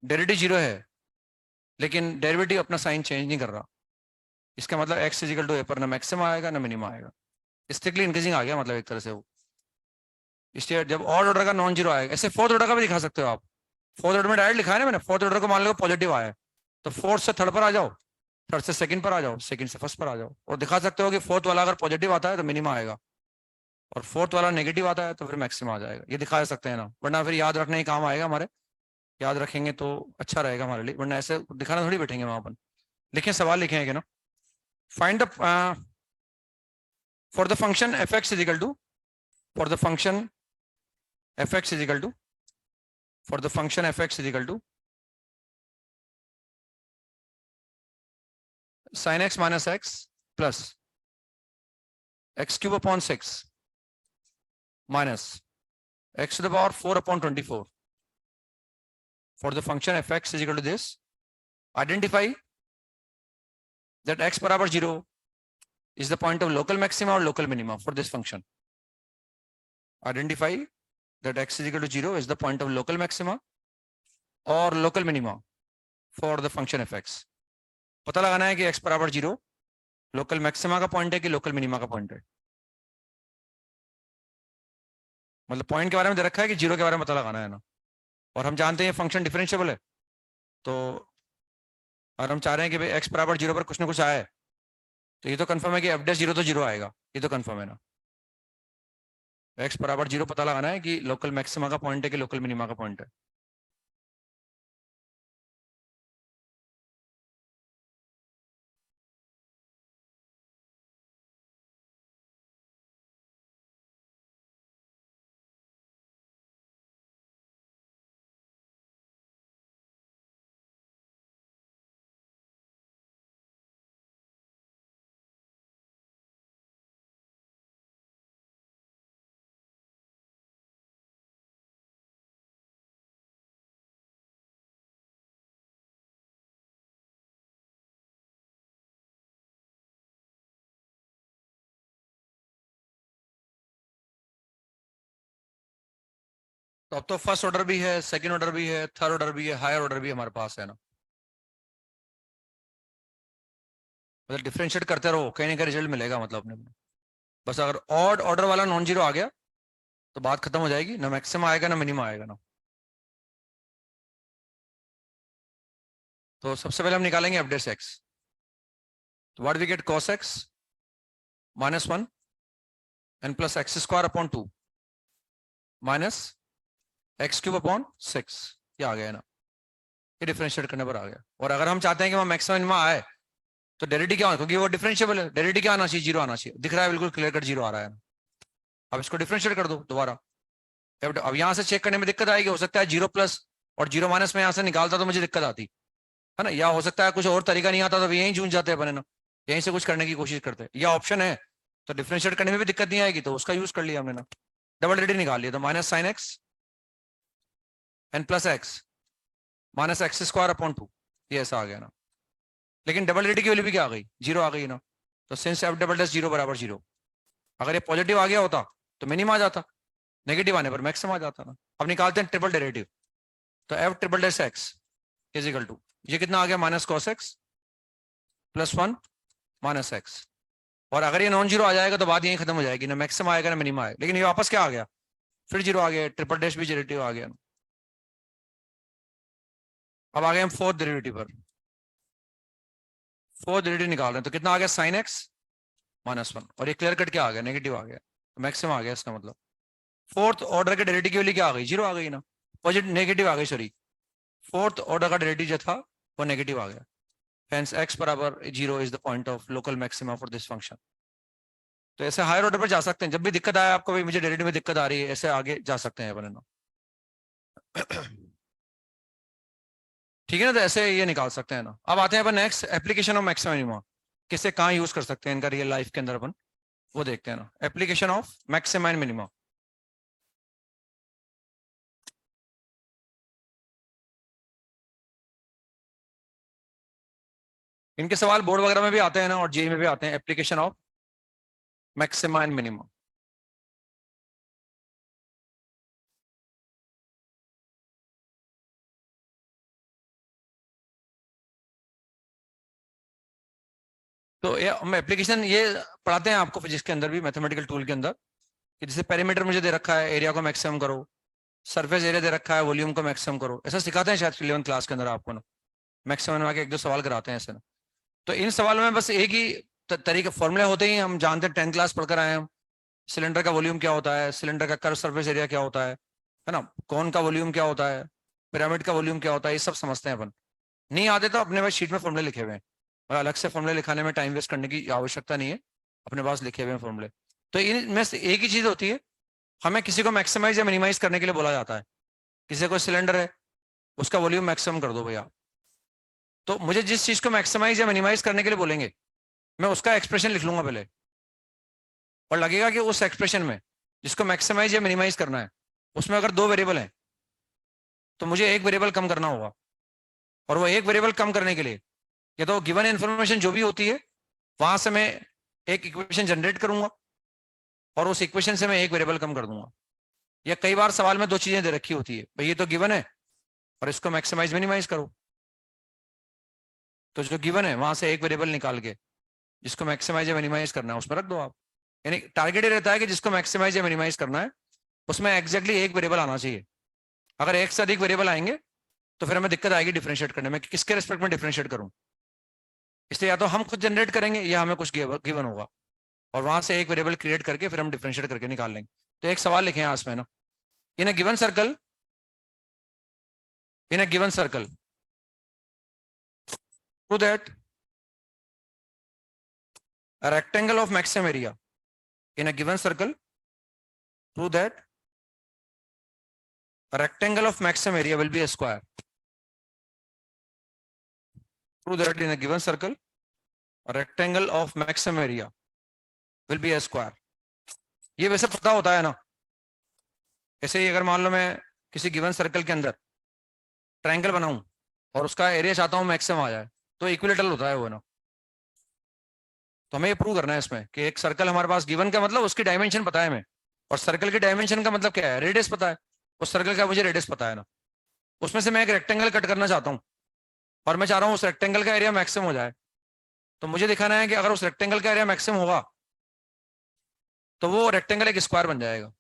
डेरिवेटिव जीरो है, लेकिन डेरिवेटिव अपना साइन चेंज नहीं कर रहा। इसका मतलब एक्स इजिकल टू ए पर ना मैक्सिमम आएगा ना मिनिमम आएगा, स्ट्रिक्टली इंक्रीजिंग आ गया मतलब एक तरह से वो। इसलिए जब ऑड ऑर्डर का नॉन जीरो आएगा, ऐसे फोर्थ ऑर्डर का भी दिखा सकते हो आप। फोर्थ ऑर्डर में डायरेक्ट लिखा है ना मैंने, फोर्थ ऑर्डर को मान लो पॉजिटिव आया है, तो फोर्थ से थर्ड पर आ जाओ, थर्ड से सेकंड पर आ जाओ, सेकंड से फर्स्ट पर आ जाओ, और दिखा सकते हो कि फोर्थ वाला अगर पॉजिटिव आता है तो मिनिमम आएगा, और फोर्थ वाला नेगेटिव आता है तो फिर मैक्सिमम आ जाएगा। ये दिखा सकते हैं ना, वरना फिर याद रखने ही काम आएगा हमारे, याद रखेंगे तो अच्छा रहेगा हमारे लिए, वरना ऐसे दिखाना थोड़ी बैठेंगे वहां पर। लिखें, सवाल लिखे कि ना, find the for the function F X is equal to, for the function F X is equal to, for the function F X is equal to sin x minus x plus x cube upon 6 minus x to the power 4 upon 24 for the function f(x) is equal to this. Identify that x बराबर 0 is the point of local maxima or local minima for this function. Identify that x is equal to 0 is the point of local maxima or local minima for the function f(x). पता लगाना है कि x बराबर 0 लोकल मैक्सिमा का पॉइंट है कि लोकल मिनिमा का पॉइंट है। मतलब पॉइंट के बारे में दे रखा है कि 0 के बारे में पता लगाना है ना, और हम जानते हैं फंक्शन डिफरेंशिएबल है, तो और हम चाह रहे हैं कि भाई x बराबर 0 पर कुछ ना कुछ आया है, तो ये तो कंफर्म है कि f डैश 0 तो 0 आएगा, ये तो कंफर्म है ना। x बराबर 0 पता लगाना है कि लोकल मैक्सिमा का पॉइंट है कि लोकल मिनिमा का पॉइंट है। तो अब तो फर्स्ट ऑर्डर भी है, सेकंड ऑर्डर भी है, थर्ड ऑर्डर भी है, हायर ऑर्डर भी हमारे पास है ना। मतलब डिफरेंशिएट करते रहो, कहीं ना कहीं रिजल्ट मिलेगा मतलब अपने को। बस अगर ऑड ऑर्डर वाला नॉन जीरो आ गया तो बात खत्म हो जाएगी, ना मैक्सिमम आएगा ना मिनिमम आएगा ना। तो सबसे पहले हम निकालेंगे एफ डैश एक्स। तो what we get, cos x minus 1 N plus X square upon 2 minus x cube upon 6, ये आ गया ना, ये डिफरेंशिएट करने पर आ गया। और अगर हम चाहते हैं कि वहां मैक्सिमम मिनिमम आए तो डेरिवेटिव क्या होना, क्योंकि वो डिफरेंशिएबल है, डेरिवेटिव क्या आना चाहिए, 0 आना चाहिए। दिख रहा है बिल्कुल क्लियर कट 0 आ रहा है। अब इसको डिफरेंशिएट कर दो दोबारा। अब यहां से चेक करने में दिक्कत आएगी, हो सकता है 0 प्लस और 0 माइनस में यहां से निकालता तो मुझे दिक्कत आती है ना, या हो सकता है कुछ और तरीका नहीं आता तो यहीं जूझ जाते हैं अपने ना, यहीं से कुछ करने की कोशिश करते हैं। या ऑप्शन है तो डिफरेंशिएट करने में भी दिक्कत नहीं आएगी, तो उसका यूज कर लिया हमने ना, डबल डेरिवेटिव निकाल लिया। तो minus sine x n plus x minus x square upon 2, ये ऐसा आ गया ना। लेकिन डबल डेरिवेटिव की वैल्यू भी क्या आ गई, 0 आ गई ना। तो सिंस एफ डबल डैश 0 बराबर 0, अगर ये पॉजिटिव आ गया होता तो मिनिमम आ जाता, नेगेटिव आने पर मैक्सिमम आ जाता ना। अब निकालते हैं ट्रिपल डेरिवेटिव। तो f triple dash x is equal to, ये कितना आ गया, minus cos x plus 1 minus x. और अगर ये नॉन जीरो आ जाएगा तो बात यहीं खत्म हो जाएगी, ना मैक्सिमम आएगा ना मिनिमम आएगा। लेकिन ये वापस क्या आ गया, फिर 0 आ गया, ट्रिपल डैश भी डेरिवेटिव आ गया। अब आ गए हम फोर्थ डेरिवेटिव पर। फोर्थ डेरिवेटिव निकाल रहे हैं, तो कितना आ गया, साइन एक्स माइनस 1, और ये क्लियर कट क्या आ गया, नेगेटिव आ गया, तो मैक्सिमम आ गया। इसका मतलब फोर्थ ऑर्डर के डेरिवेटिव की वैल्यू क्या आ गई, 0 आ गई ना, पॉजिटिव नेगेटिव आ गई, सॉरी फोर्थ ऑर्डर का डेरिवेटिव जो था वो नेगेटिव आ गया। Hence x बराबर 0 is the point of local maxima for this function. तो ऐसे हायर ऑर्डर पर जा सकते हैं, जब भी दिक्कत आए आपको, भाई मुझे डेरिवेटिव में दिक्कत आ रही है, ऐसे आगे जा सकते हैं अपन, है ना। ठीक है ना, तो ऐसे ये निकाल सकते हैं ना। अब आते हैं अपन next, application of maximum minimum, किससे कहाँ यूज कर सकते हैं इनका रियल लाइफ के अंदर अपन, वो देखते हैं ना। Application of maximum and minimum. इनके सवाल बोर्ड वगैरह में भी आते हैं ना, और जेई में भी आते हैं, application of maximum and minimum. तो ये हम एप्लीकेशन ये पढ़ाते हैं आपको फिजिक्स के अंदर भी, मैथमेटिकल टूल के अंदर, कि जैसे पेरीमीटर मुझे दे रखा है, एरिया को मैक्सिमम करो, सरफेस एरिया दे रखा है, वॉल्यूम को मैक्सिमम करो, ऐसा सिखाते हैं शायद 11th क्लास के अंदर आपको ना। मैक्सिमम आके एक दो सवाल कराते हैं ऐसे ना। तो इन सवालों में बस एक ही तरीके फॉर्मूले होते ही हम जानते हैं, 10th क्लास पढ़कर आए हम। सिलेंडर का वॉल्यूम क्या होता है, सिलेंडर का कर्व सरफेस एरिया क्या होता है ना, कौन का वॉल्यूम क्या होता है, पिरामिड का वॉल्यूम क्या होता है, ये सब समझते हैं अपन। नहीं आते तो अपने पास शीट में फॉर्मूले लिखे हुए हैं, और अलग से फॉर्मूले लिखाने में टाइम वेस्ट करने की आवश्यकता नहीं है, अपने पास लिखे हुए हैं फॉर्मूले। तो इनमें से एक ही चीज होती है, हमें किसी को मैक्सिमाइज या मिनिमाइज करने के लिए बोला जाता है। किसी को सिलेंडर है, उसका वॉल्यूम मैक्सिमम कर दो भैया। तो मुझे जिस चीज को मैक्सिमाइज या मिनिमाइज करने के लिए बोलेंगे, मैं उसका एक्सप्रेशन लिख लूंगा पहले, और लगेगा कि उस एक्सप्रेशन में जिसको मैक्सिमाइज या मिनिमाइज करना है, उसमें अगर दो वेरिएबल हैं तो मुझे एक वेरिएबल कम करना होगा। और वो एक वेरिएबल कम करने के लिए, या तो गिवन इन्फॉर्मेशन जो भी होती है वहां से मैं एक इक्वेशन जनरेट करूंगा, और उस इक्वेशन से मैं एक वेरिएबल कम कर दूंगा। या कई बार सवाल में दो चीजें दे रखी होती है, भाई ये तो गिवन है और इसको मैक्सिमाइज मिनिमाइज करो, तो जो गिवन है वहां से एक वेरिएबल निकाल के जिसको मैक्सिमाइज या मिनिमाइज करना है उसमें रख दो आप। यानी टारगेट ये रहता है कि जिसको मैक्सिमाइज या मिनिमाइज करना है उसमें एग्जैक्टली एक वेरिएबल आना चाहिए। अगर एक से अधिक वेरिएबल आएंगे तो फिर हमें दिक्कत आएगी डिफरेंशिएट करने में कि किसके रिस्पेक्ट में डिफरेंशिएट करूं। इसलिए या तो हम खुद जनरेट करेंगे या हमें कुछ गिवन होगा, और वहां से एक वेरिएबल क्रिएट करके फिर हम डिफरेंशिएट करके निकाल लेंगे। तो एक सवाल लिखे हैं आसमान ना, in a given circle, in a given circle, to that a rectangle of maximum area in a given circle, prove that a rectangle of maximum area will be a square. Prove that in a given circle a rectangle of maximum area will be a square. ये वैसे पता होता है ना। ऐसे ही अगर मान लो मैं किसी गिवन सर्कल के अंदर ट्रायंगल बनाऊं और उसका एरिया चाहता हूं मैक्सिमम आ जाए, तो इक्विलेटरल होता है वो ना। तो हमें ये प्रूव करना है इसमें कि एक सर्कल हमारे पास गिवन का मतलब उसकी डायमेंशन पता है हमें, और सर्कल की डायमेंशन का मतलब क्या है, रेडियस पता है। उस सर्कल का मुझे रेडियस पता है ना, उसमें से मैं एक रेक्टेंगल कट करना चाहता हूँ और मैं चाह रहा हूँ उस रेक्टेंगल का एरिया मैक्सिमम हो जाए। तो मुझे दिखाना है कि अगर उस रेक्टेंगल का एरिया मैक्सिमम होगा तो वो रेक्टेंगल एक स्क्वायर बन जाएगा।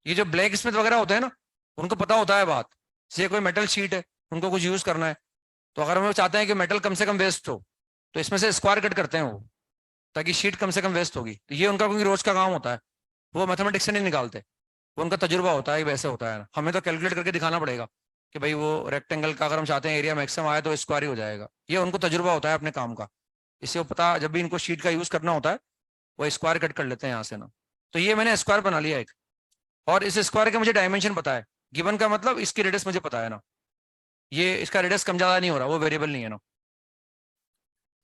ये जो ब्लैक स्मिथ वगैरह होते हैं ना, उनको पता होता है बात, जैसे कोई मेटल शीट है, उनको कुछ यूज करना है, तो अगर वो चाहते हैं कि मेटल कम से कम वेस्ट हो तो इसमें से स्क्वायर कट करते हैं वो, ताकि शीट कम से कम वेस्ट होगी। तो ये उनका क्योंकि रोज का काम होता है, वो मैथमेटिक्स से नहीं निकालते, वो उनका तजुर्बा होता है, वैसे होता है ना। हमें तो कैलकुलेट करके दिखाना पड़ेगा कि भाई वो रेक्टेंगल का अगर हम चाहते हैं एरिया मैक्सिमम आए तो स्क्वायर ही हो जाएगा। ये उनको तजुर्बा होता है अपने काम का, इससे वो पता जब भी इनको शीट का यूज करना होता है वो स्क्वायर कट कर लेते हैं यहाँ से ना। तो ये मैंने स्क्वायर बना लिया एक, और इस स्क्वायर का मुझे डायमेंशन पता है, गिवन का मतलब इसकी रेडियस मुझे पता है ना। ये इसका रेडियस कम ज्यादा नहीं हो रहा, वो वेरिएबल नहीं है ना।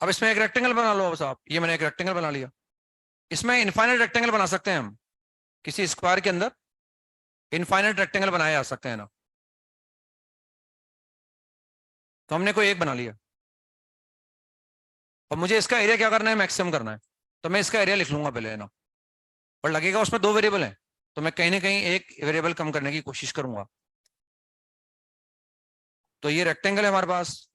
अब इसमें एक रेक्टेंगल बना लो बस आप, ये मैंने एक रेक्टेंगल बना लिया। इसमें इनफाइनाइट रेक्टेंगल बना सकते हैं हम, किसी स्क्वायर के अंदर इनफाइनाइट रेक्टेंगल बनाए जा सकते हैं ना। तो हमने कोई एक बना लिया, और मुझे इसका एरिया क्या करना है, मैक्सिमम करना है। तो मैं इसका एरिया लिख लूंगा पहले, है ना। और लगेगा उसमें दो वेरिएबल हैं, तो मैं कहीं ना कहीं एक वेरिएबल कम करने की कोशिश करूंगा। तो ये रेक्टेंगल है हमारे पास,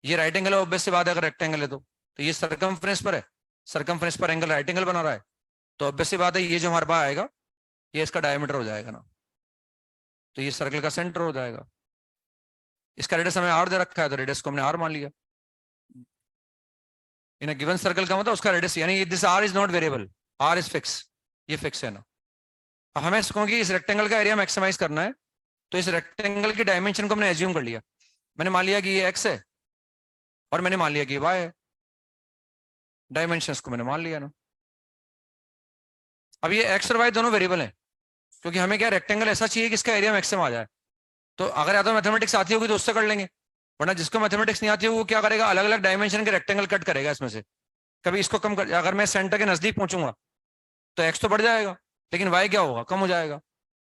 ये राइट एंगल है, ऑब्वियस सी बात है अगर रेक्टेंगल है तो ये सरकमफ्रेंस पर है, सरकमफ्रेंस पर एंगल राइट एंगल बना रहा है, तो ऑब्वियस सी बात है ये जो हमारे पास आएगा ये इसका डायमीटर हो जाएगा ना। तो ये सर्कल का सेंटर हो जाएगा। इसका रेडियस हमें आर दे रखा है, तो रेडियस को हमने आर मान लिया। इन अ गिवन सर्कल का मतलब उसका रेडियस, यानी this r is not variable, r is fix, ये फिक्स है ना। अब हमें इसको कि इस रेक्टेंगल का एरिया मैक्सिमाइज करना है, तो इस रेक्टेंगल की डायमेंशन को हमने एज्यूम कर लिया। मैंने मान लिया कि ये एक्स है और मैंने मान लिया कि वाई है, डायमेंशन को मैंने मान लिया ना। अब ये एक्स और वाई दोनों वेरिएबल हैं, क्योंकि हमें क्या रेक्टेंगल ऐसा चाहिए कि इसका एरिया मैक्सिमम आ जाए। तो अगर या तो मैथमेटिक्स आती होगी तो उससे कर लेंगे, वरना जिसको मैथमेटिक्स नहीं आती होगी वो क्या करेगा, अलग अलग डायमेंशन के रेक्टेंगल कट करेगा इसमें से। कभी इसको कम कर, अगर मैं सेंटर के नजदीक पहुंचूंगा तो एक्स तो बढ़ जाएगा, लेकिन वाई क्या होगा, कम हो जाएगा।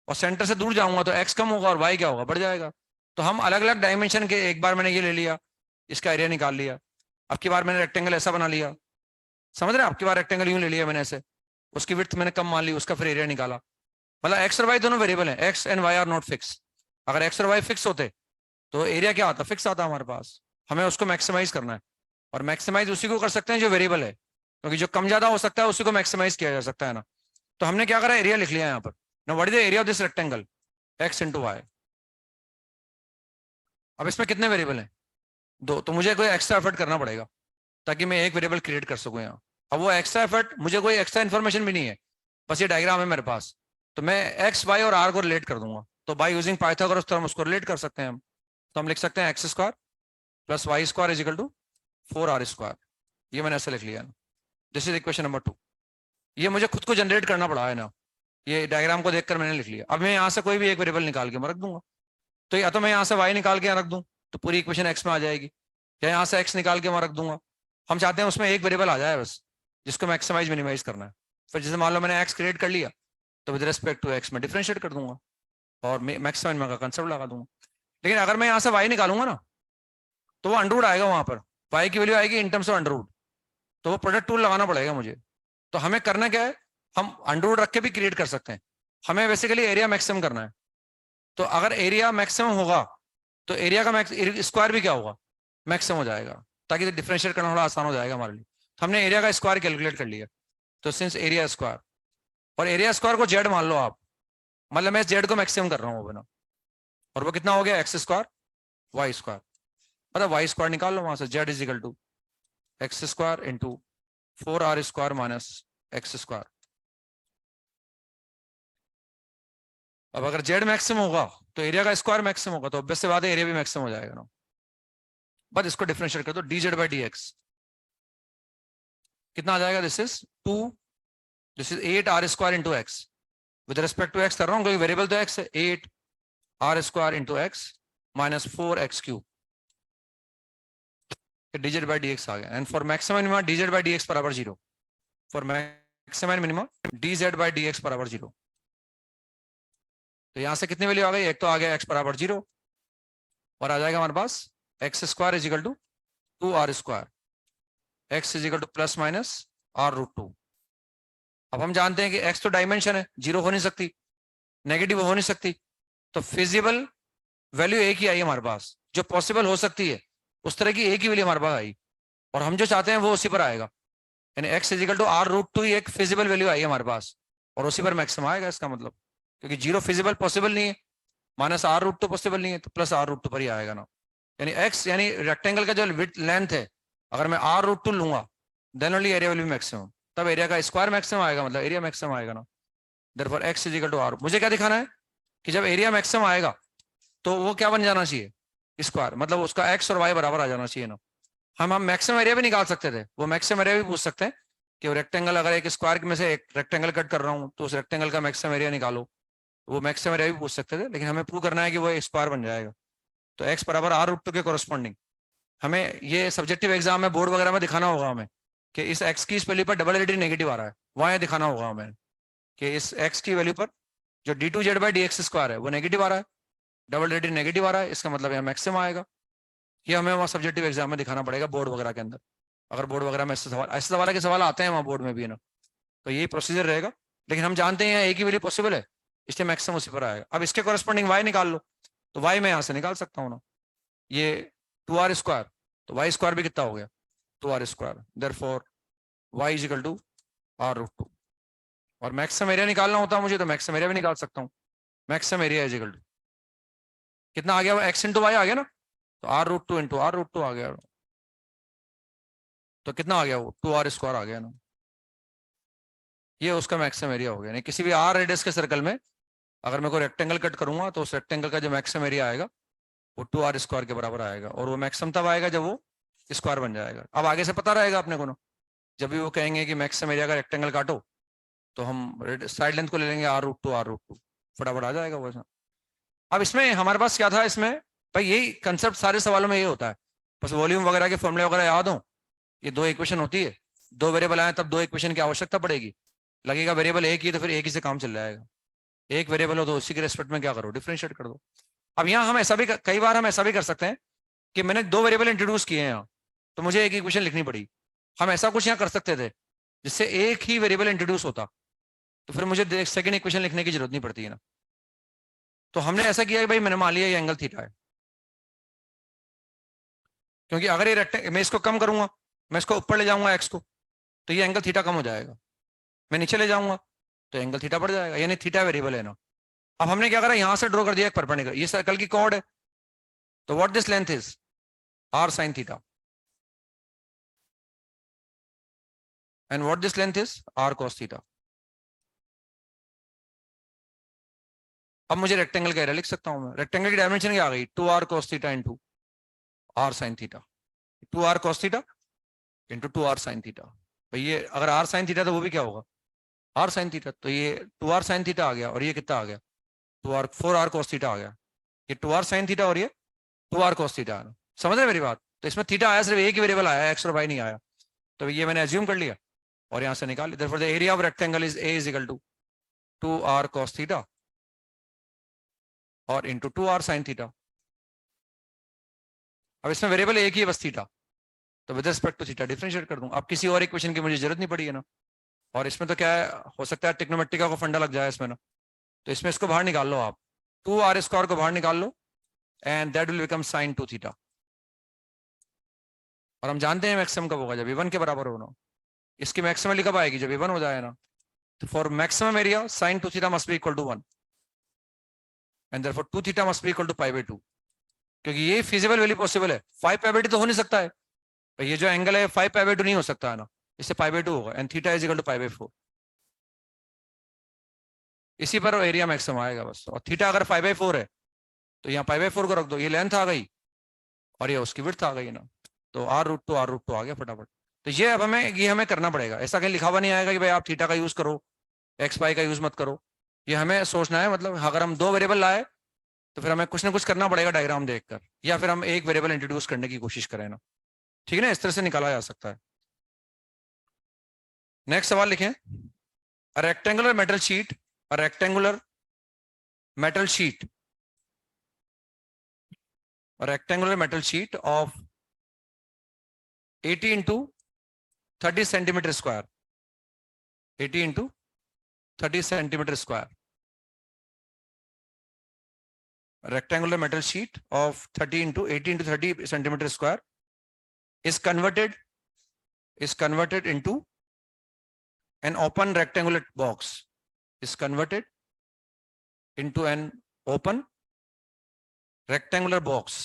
और सेंटर से दूर जाऊंगा तो एक्स कम होगा और वाई क्या होगा, बढ़ जाएगा। तो हम अलग अलग डायमेंशन के, एक बार मैंने ये ले लिया, इसका एरिया निकाल लिया। अब की बार मैंने रेक्टेंगल ऐसा बना लिया, समझ रहे हैं, आपकी बार रेक्टेंगल यूं ले लिया मैंने ऐसे, उसकी विड्थ मैंने कम मान ली, उसका फिर एरिया निकाला। मतलब एक्स और वाई दोनों वेरिएबल हैं, x and y are not fix. अगर एक्स और वाई फिक्स होते तो एरिया क्या आता, फिक्स आता हमारे पास। हमें उसको मैक्सिमाइज करना है, और मैक्सिमाइज उसी को कर सकते हैं जो वेरिएबल है, क्योंकि जो कम ज्यादा हो सकता है उसी को मैक्सिमाइज किया जा सकता है ना। तो हमने क्या करा, एरिया लिख लिया यहाँ पर। ना what is the area of this rectangle, x into y. अब इसमें कितने वेरिएबल हैं, दो, तो मुझे कोई एक्स्ट्रा एफर्ट करना पड़ेगा ताकि मैं एक वेरिएबल क्रिएट कर सकूं यहाँ। अब वो एक्स्ट्रा एफर्ट, मुझे कोई एक्स्ट्रा इन्फॉर्मेशन भी नहीं है, बस ये डायग्राम है मेरे पास। तो मैं एक्स वाई और आर को रिलेट कर दूंगा, तो बाय यूजिंग पाइथागोरस थ्योरम उसको रिलेट कर सकते हैं हम। तो हम लिख सकते हैं x square plus y square is equal to 4r square. ये मैंने ऐसे लिख लिया ना, दिस इज इक्वेशन नंबर 2। ये मुझे खुद को जनरेट करना पड़ा है ना, ये डायग्राम को देखकर मैंने लिख लिया। अब मैं यहाँ से कोई भी एक वेरिएबल निकाल के मैं रख दूंगा। तो या तो मैं यहाँ से वाई निकाल के यहाँ रख दूँ तो पूरी इक्वेशन एक्स में आ जाएगी, या यहाँ से एक्स निकाल के वहाँ रख दूंगा। हम चाहते हैं उसमें एक वेरिएबल आ जाए बस, जिसको मैक्सिमाइज मिनिमाइज करना है। फिर जैसे मान लो मैंने एक्स क्रिएट कर लिया, तो विद रिस्पेक्ट टू एक्स में डिफरेंशिएट कर दूंगा और मैक्सिमम का कंसेप्ट लगा दूंगा। लेकिन अगर मैं यहाँ से वाई निकालूंगा ना, तो वो अंडरवुड आएगा वहां पर, वाई की वैल्यू आएगी इन टर्म्स ऑफ अंडरवुड, तो वो प्रोडक्ट टूल लगाना पड़ेगा मुझे। तो हमें करना क्या है, हम अंडरवुड रख के भी क्रिएट कर सकते हैं, हमें बेसिकली एरिया मैक्सिमम करना है। तो अगर एरिया मैक्सिमम होगा तो एरिया का स्क्वायर भी क्या होगा, मैक्सिमम हो जाएगा, ताकि डिफरेंशिएट करना थोड़ा आसान हो जाएगा हमारे लिए। तो हमने एरिया का स्क्वायर कैलकुलेट कर लिया, तो सिंस एरिया स्क्वायर, और एरिया स्क्वायर को जेड मान लो आप, मतलब मैं जेड को मैक्सिमम कर रहा हूँ बना, और वो कितना हो गया, एक्स स्क्वायर वाई स्क्वायर। मतलब वाई स्क्वायर निकाल लो वहां से, z is equal to x square into 4r square minus x square. अब अगर जेड मैक्सिमम होगा तो एरिया का स्क्वायर मैक्सिमम होगा, तो ऑब्वियस सी बात है एरिया भी मैक्सिमम हो जाएगा ना। बस इसको डिफरेंशिएट कर दो, d z by d x कितना आ जाएगा, this is 2, this is 8r square into x. With respect to x कर रहा हूँ क्योंकि वेरिएबल तो एक्स है, 8r square into x minus 4x cube, d z by d x आ गया। And for maximum minima d z by d x बराबर 0, for maximum minima d z by d x बराबर 0। तो यहां से कितनी वैल्यू आ गई, एक तो आ गया x बराबर 0, और आ जाएगा हमारे पास x square is equal to 2r square, x is equal to plus minus r√2। अब हम जानते हैं कि x तो डायमेंशन है, 0 हो नहीं सकती, नेगेटिव हो नहीं सकती, तो फिजिबल वैल्यू एक ही आई हमारे पास, जो पॉसिबल हो सकती है उस तरह की एक ही वैल्यू हमारे पास आई, और हम जो चाहते हैं वो उसी पर आएगा। यानी x is equal to r√2 ही एक फिजिबल वैल्यू आई हमारे पास, और उसी पर मैक्सिमम आएगा इसका मतलब, क्योंकि 0 फिजिबल पॉसिबल नहीं है, माइनस r√2 पॉसिबल नहीं है, तो प्लस r√2 पर ही आएगा ना। यानी x यानी रेक्टेंगल का जो लेंथ है, अगर मैं r√2 लूंगा then only area will be maximum, तब एरिया का स्क्वायर मैक्सिमम आएगा, मतलब एरिया मैक्सिमम आएगा ना। Therefore x is equal to r। मुझे क्या दिखाना है कि जब एरिया मैक्सिमम आएगा तो वो क्या बन जाना चाहिए, स्क्वायर, मतलब उसका x और y बराबर आ जाना चाहिए ना। हम मैक्सिमम एरिया भी निकाल सकते थे, वो मैक्सिमम एरिया भी पूछ सकते हैं कि रेक्टेंगल, अगर एक स्क्वायर में से एक रेक्टेंगल कट कर रहा हूँ तो उस रेक्टेंगल का मैक्सिमम एरिया निकालो, वो मैक्सिमम एरिया भी पूछ सकते थे, लेकिन हमें प्रूव करना है कि वो स्क्वायर बन जाएगा। तो x बराबर r√2 के कोरस्पॉन्डिंग हमें ये सब्जेक्टिव एग्जाम में बोर्ड वगैरह में दिखाना होगा हमें कि इस x की इस वैल्यू पर डबल एडिटिव नेगेटिव आ रहा है, वहां दिखाना होगा हमें कि इस x की वैल्यू पर जो d2z by d x square है वो नेगेटिव आ रहा है, डबल एडिटिव नेगेटिव आ रहा है, इसका मतलब यहाँ मैक्सिमम आएगा। ये हमें वहाँ सब्जेक्टिव एग्जाम में दिखाना पड़ेगा बोर्ड वगैरह के अंदर, अगर बोर्ड वगैरह में ऐसे सवाल के सवाल आते हैं वहाँ बोर्ड में भी है ना, तो यही प्रोसीजर रहेगा। लेकिन हम जानते हैं एक ही वैल्यू पॉसिबल है, इसलिए मैक्सिमम उसी पर आएगा। अब इसके कोरस्पॉन्डिंग y निकाल लो, तो y मैं यहाँ से निकाल सकता हूँ ना, ये 2r स्क्वायर, तो y स्क्वायर भी कितना हो गया 2r square, therefore y is equal to r√2। और मैक्सिमम एरिया निकालना होता है मुझे तो मैक्सिमम एरिया भी निकाल सकता हूँ, maximum area is equal to कितना आ गया, वो x इंटू वाई आ गया ना, तो r√2 इंटू r√2 आ गया, तो कितना आ गया वो 2r स्क्वायर आ गया ना, ये उसका मैक्सिमम एरिया हो गया। नहीं, किसी भी r रेडियस के सर्कल में अगर मैं कोई रेक्टेंगल कट करूंगा तो उस रेक्टेंगल का जो मैक्सिमम एरिया आएगा वो 2r स्क्वायर के बराबर आएगा, और वो मैक्सिमम तब आएगा जब वो स्क्वायर बन जाएगा। अब आगे से पता रहेगा अपने को ना, जब भी वो कहेंगे कि मैक्सिमम एरिया का रेक्टेंगल काटो तो हम साइड लेंथ को ले लेंगे r√2 फटाफट आ जाएगा वो। अब इसमें हमारे पास क्या था, इसमें भाई यही कंसेप्ट सारे सवालों में ये होता है, बस वॉल्यूम वगैरह के फॉर्मूले वगैरह याद हो। ये दो इक्वेशन होती है, दो वेरिएबल आए तब दो इक्वेशन की आवश्यकता पड़ेगी। लगेगा वेरिएबल एक ही तो फिर एक ही से काम चल जाएगा। एक वेरिएबल हो तो उसी के रेस्पेक्ट में क्या करो, डिफरेंशिएट कर दो। अब यहाँ हम ऐसा भी कई बार हम ऐसा भी कर सकते हैं कि मैंने दो वेरिएबल इंट्रोड्यूस किए हैं यहाँ, तो मुझे एक इक्वेशन लिखनी पड़ी। हम ऐसा कुछ यहाँ कर सकते थे जिससे एक ही वेरिएबल इंट्रोड्यूस होता, तो फिर मुझे सेकंड इक्वेशन लिखने की जरूरत नहीं पड़ती है ना। तो हमने ऐसा किया कि भाई मैंने मान लिया ये एंगल थीटा है, क्योंकि अगर ये रेक्टेंगल मैं इसको कम करूंगा, मैं इसको ऊपर ले जाऊंगा एक्स को, तो ये एंगल थीटा कम हो जाएगा। मैं नीचे ले जाऊंगा तो एंगल थीटा बढ़ जाएगा, यानी थीटा वेरिएबल है ना। अब हमने क्या करा, यहां से ड्रॉ कर दिया एक परपेंडिकुलर, ये सर्कल की कॉर्ड है, तो what this length is r sin theta, and what this length is r cos theta. अब मुझे रेक्टेंगल का एरिया लिख सकता हूं मैं। रेक्टेंगल की डायमेंशन क्या आ गई, 2r cos theta into r sin theta, 2r cos theta into 2r sin theta. भाई ये अगर r sin थीटा तो वो भी क्या होगा, r sin थीटा। तो ये 2r sin थीटा आ गया, और ये कितना आ गया, 4r cos थीटा आ गया। ये 2r sin थीटा और ये 2r cos थीटा है। समझ रहे मेरी बात। तो इसमें थीटा आया, सिर्फ एक ही वेरिएबल आया, एक्स और वाई नहीं आया, तो ये मैंने एज्यूम कर लिया और यहां से निकाल लिया। The area of rectangle is a is equal to 2r cos theta और इंटू 2r sin थीटा। अब इसमें वेरिएबल एक ही है बस थीटा, तो with respect to theta differentiate कर दूं। अब किसी और इक्वेशन की मुझे जरूरत नहीं पड़ी है ना। और इसमें तो क्या है, हो सकता है ट्रिग्नोमेट्रिक का फंडा लग जाए इसमें ना, तो इसमें इसको बाहर निकाल लो आप, 2r² को बाहर निकाल लो and that will become sin 2 theta. और हम जानते हैं मैक्सिमम कब होगा, जब a1 के बराबर होना। इसकी मैक्सिमम कब आएगी, जब a1 हो जाए ना। तो for maximum area sin 2 theta must be equal to 1 and therefore 2 theta must be equal to π/2, क्योंकि ये फिजिबल वैल्यू पॉसिबल है। 5 π/2 तो हो नहीं सकता है, ये जो एंगल है 5 π/2 नहीं हो सकता है ना, इससे π/2 होगा and theta is equal to π/4। इसी पर एरिया मैक्सिमम आएगा बस। और थीटा अगर 5/4 है तो यहाँ π/4 को रख दो, ये लेंथ आ गई और ये उसकी विड्थ आ गई ना, तो r√2 आ गया फटाफट। तो ये अब हमें करना पड़ेगा। ऐसा कहीं लिखा हुआ नहीं आएगा कि भाई आप थीटा का यूज करो, एक्स वाई का यूज मत करो। ये हमें सोचना है, मतलब अगर हम दो वेरिएबल लाए तो फिर हमें कुछ ना कुछ करना पड़ेगा डायग्राम देखकर, या फिर हम एक वेरिएबल इंट्रोड्यूस करने की कोशिश करें ना। ठीक है ना, इस तरह से निकाला जा सकता है। नेक्स्ट सवाल लिखें, a rectangular metal sheet, a rectangular metal sheet, a rectangular metal sheet of 80 into 30 centimeter square, 80 into 30 centimeter square, a rectangular metal sheet of 30 into 80 into 30 centimeter square is converted into an open rectangular box, is converted into an open rectangular box.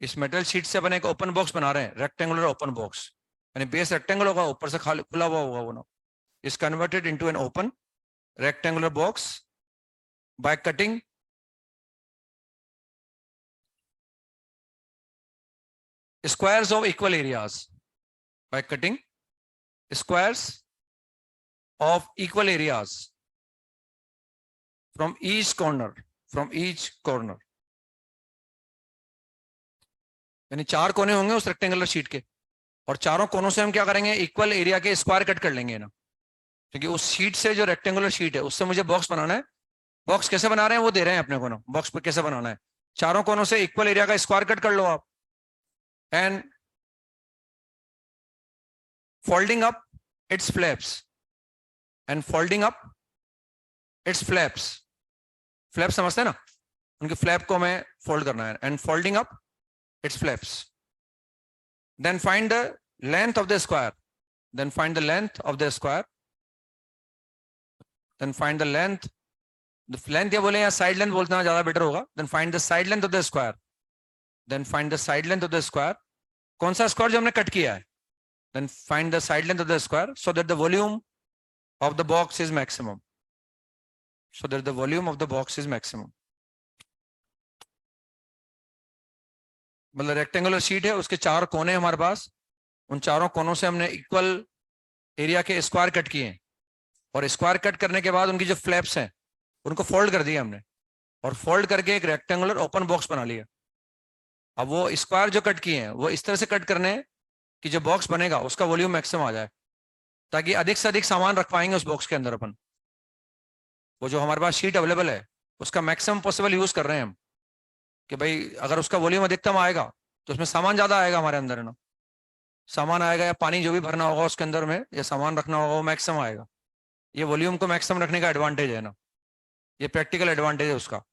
इस मेटल शीट से अपन एक ओपन बॉक्स बना रहे हैं, रेक्टेंगुलर ओपन बॉक्स, यानी बेस रेक्टेंगल होगा, ऊपर से खाली खुला हुआ होगा वो ना। Is converted into an open rectangular box by cutting squares of equal areas, by cutting squares of equal areas from each corner, यानी चार कोने होंगे उस रेक्टेंगुलर शीट के, और चारों कोनों से हम क्या करेंगे, इक्वल एरिया के स्क्वायर कट कर लेंगे ना। क्योंकि उस शीट से, जो रेक्टेंगुलर शीट है, उससे मुझे बॉक्स बनाना है। बॉक्स कैसे बना रहे हैं वो दे रहे हैं अपने को ना, बॉक्स पे कैसे बनाना है। चारों कोनों से इक्वल एरिया का स्क्वायर कट कर लो आप, and folding up it's flaps, and folding up it's flaps, flap समझते हैं ना, उनके फ्लैप को हमें फोल्ड करना है, and folding up it's flaps, then find the length of the square, then find the length of the square, then find the length या बोले या साइड लेंथ बोलना ज्यादा बेटर होगा। then find the side length of the square, then find the side length of the square, कौन सा स्क्वायर जो हमने कट किया है, then find the side length of the square so that the volume of the box is maximum, so that the volume of the box is maximum। मतलब रेक्टेंगुलर शीट है, उसके चार कोने हमारे पास, उन चारों कोनों से हमने इक्वल एरिया के स्क्वायर कट किए हैं, और स्क्वायर कट करने के बाद उनकी जो फ्लैप्स हैं उनको फोल्ड कर दिया हमने, और फोल्ड करके एक रेक्टेंगुलर ओपन बॉक्स बना लिया। अब वो स्क्वायर जो कट किए हैं वो इस तरह से कट करने हैं कि जो बॉक्स बनेगा उसका वॉल्यूम मैक्सिमम आ जाए, ताकि अधिक से अधिक सामान रख पाएंगे उस बॉक्स के अंदर अपन। वो जो हमारे पास शीट अवेलेबल है उसका मैक्सिमम पॉसिबल यूज कर रहे हैं हम, कि भाई अगर उसका वॉल्यूम अधिकतम आएगा तो उसमें सामान ज्यादा आएगा हमारे अंदर, है ना। सामान आएगा या पानी जो भी भरना होगा उसके अंदर में या सामान रखना होगा वो मैक्सिमम आएगा। ये वॉल्यूम को मैक्सिमम रखने का एडवांटेज है ना, ये प्रैक्टिकल एडवांटेज है उसका।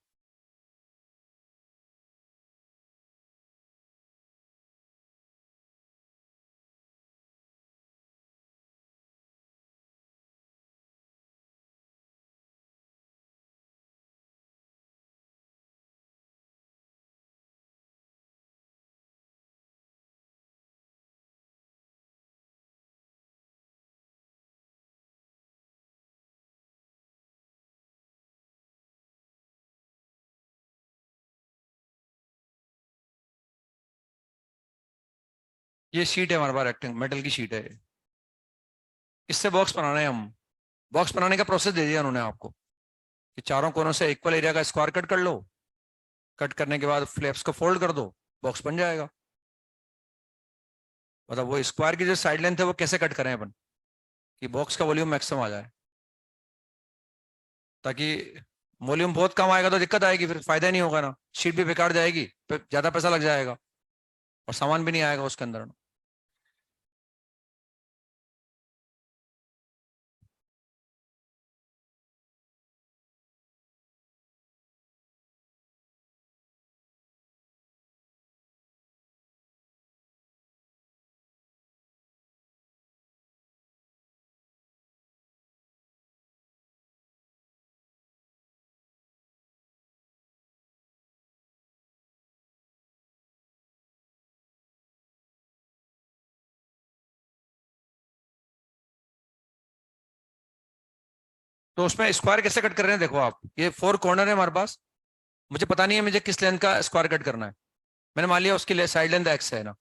ये शीट है हमारे पास, रेक्टेंगल मेटल की शीट है ये। इससे बॉक्स बनाना है हम। बॉक्स बनाने का प्रोसेस दे दिया उन्होंने आपको कि चारों कोनों से इक्वल एरिया का स्क्वायर कट कर लो, कट करने के बाद फ्लैप्स को फोल्ड कर दो, बॉक्स बन जाएगा। मतलब वो स्क्वायर की जो साइड लेंथ है वो कैसे कट करें अपन कि बॉक्स का वॉल्यूम मैक्सिमम आ जाए, ताकि वॉल्यूम बहुत कम आएगा तो दिक्कत आएगी, फिर फायदा नहीं होगा ना, शीट भी बेकार जाएगी, फिर ज्यादा पैसा लग जाएगा और सामान भी नहीं आएगा उसके अंदर। तो उसमें स्क्वायर कैसे कट कर रहे हैं, देखो आप, ये फोर कॉर्नर है हमारे पास। मुझे पता नहीं है मुझे किस लेंथ का स्क्वायर कट करना है। मैंने मान लिया उसकी साइड लेंथ एक्स है ना,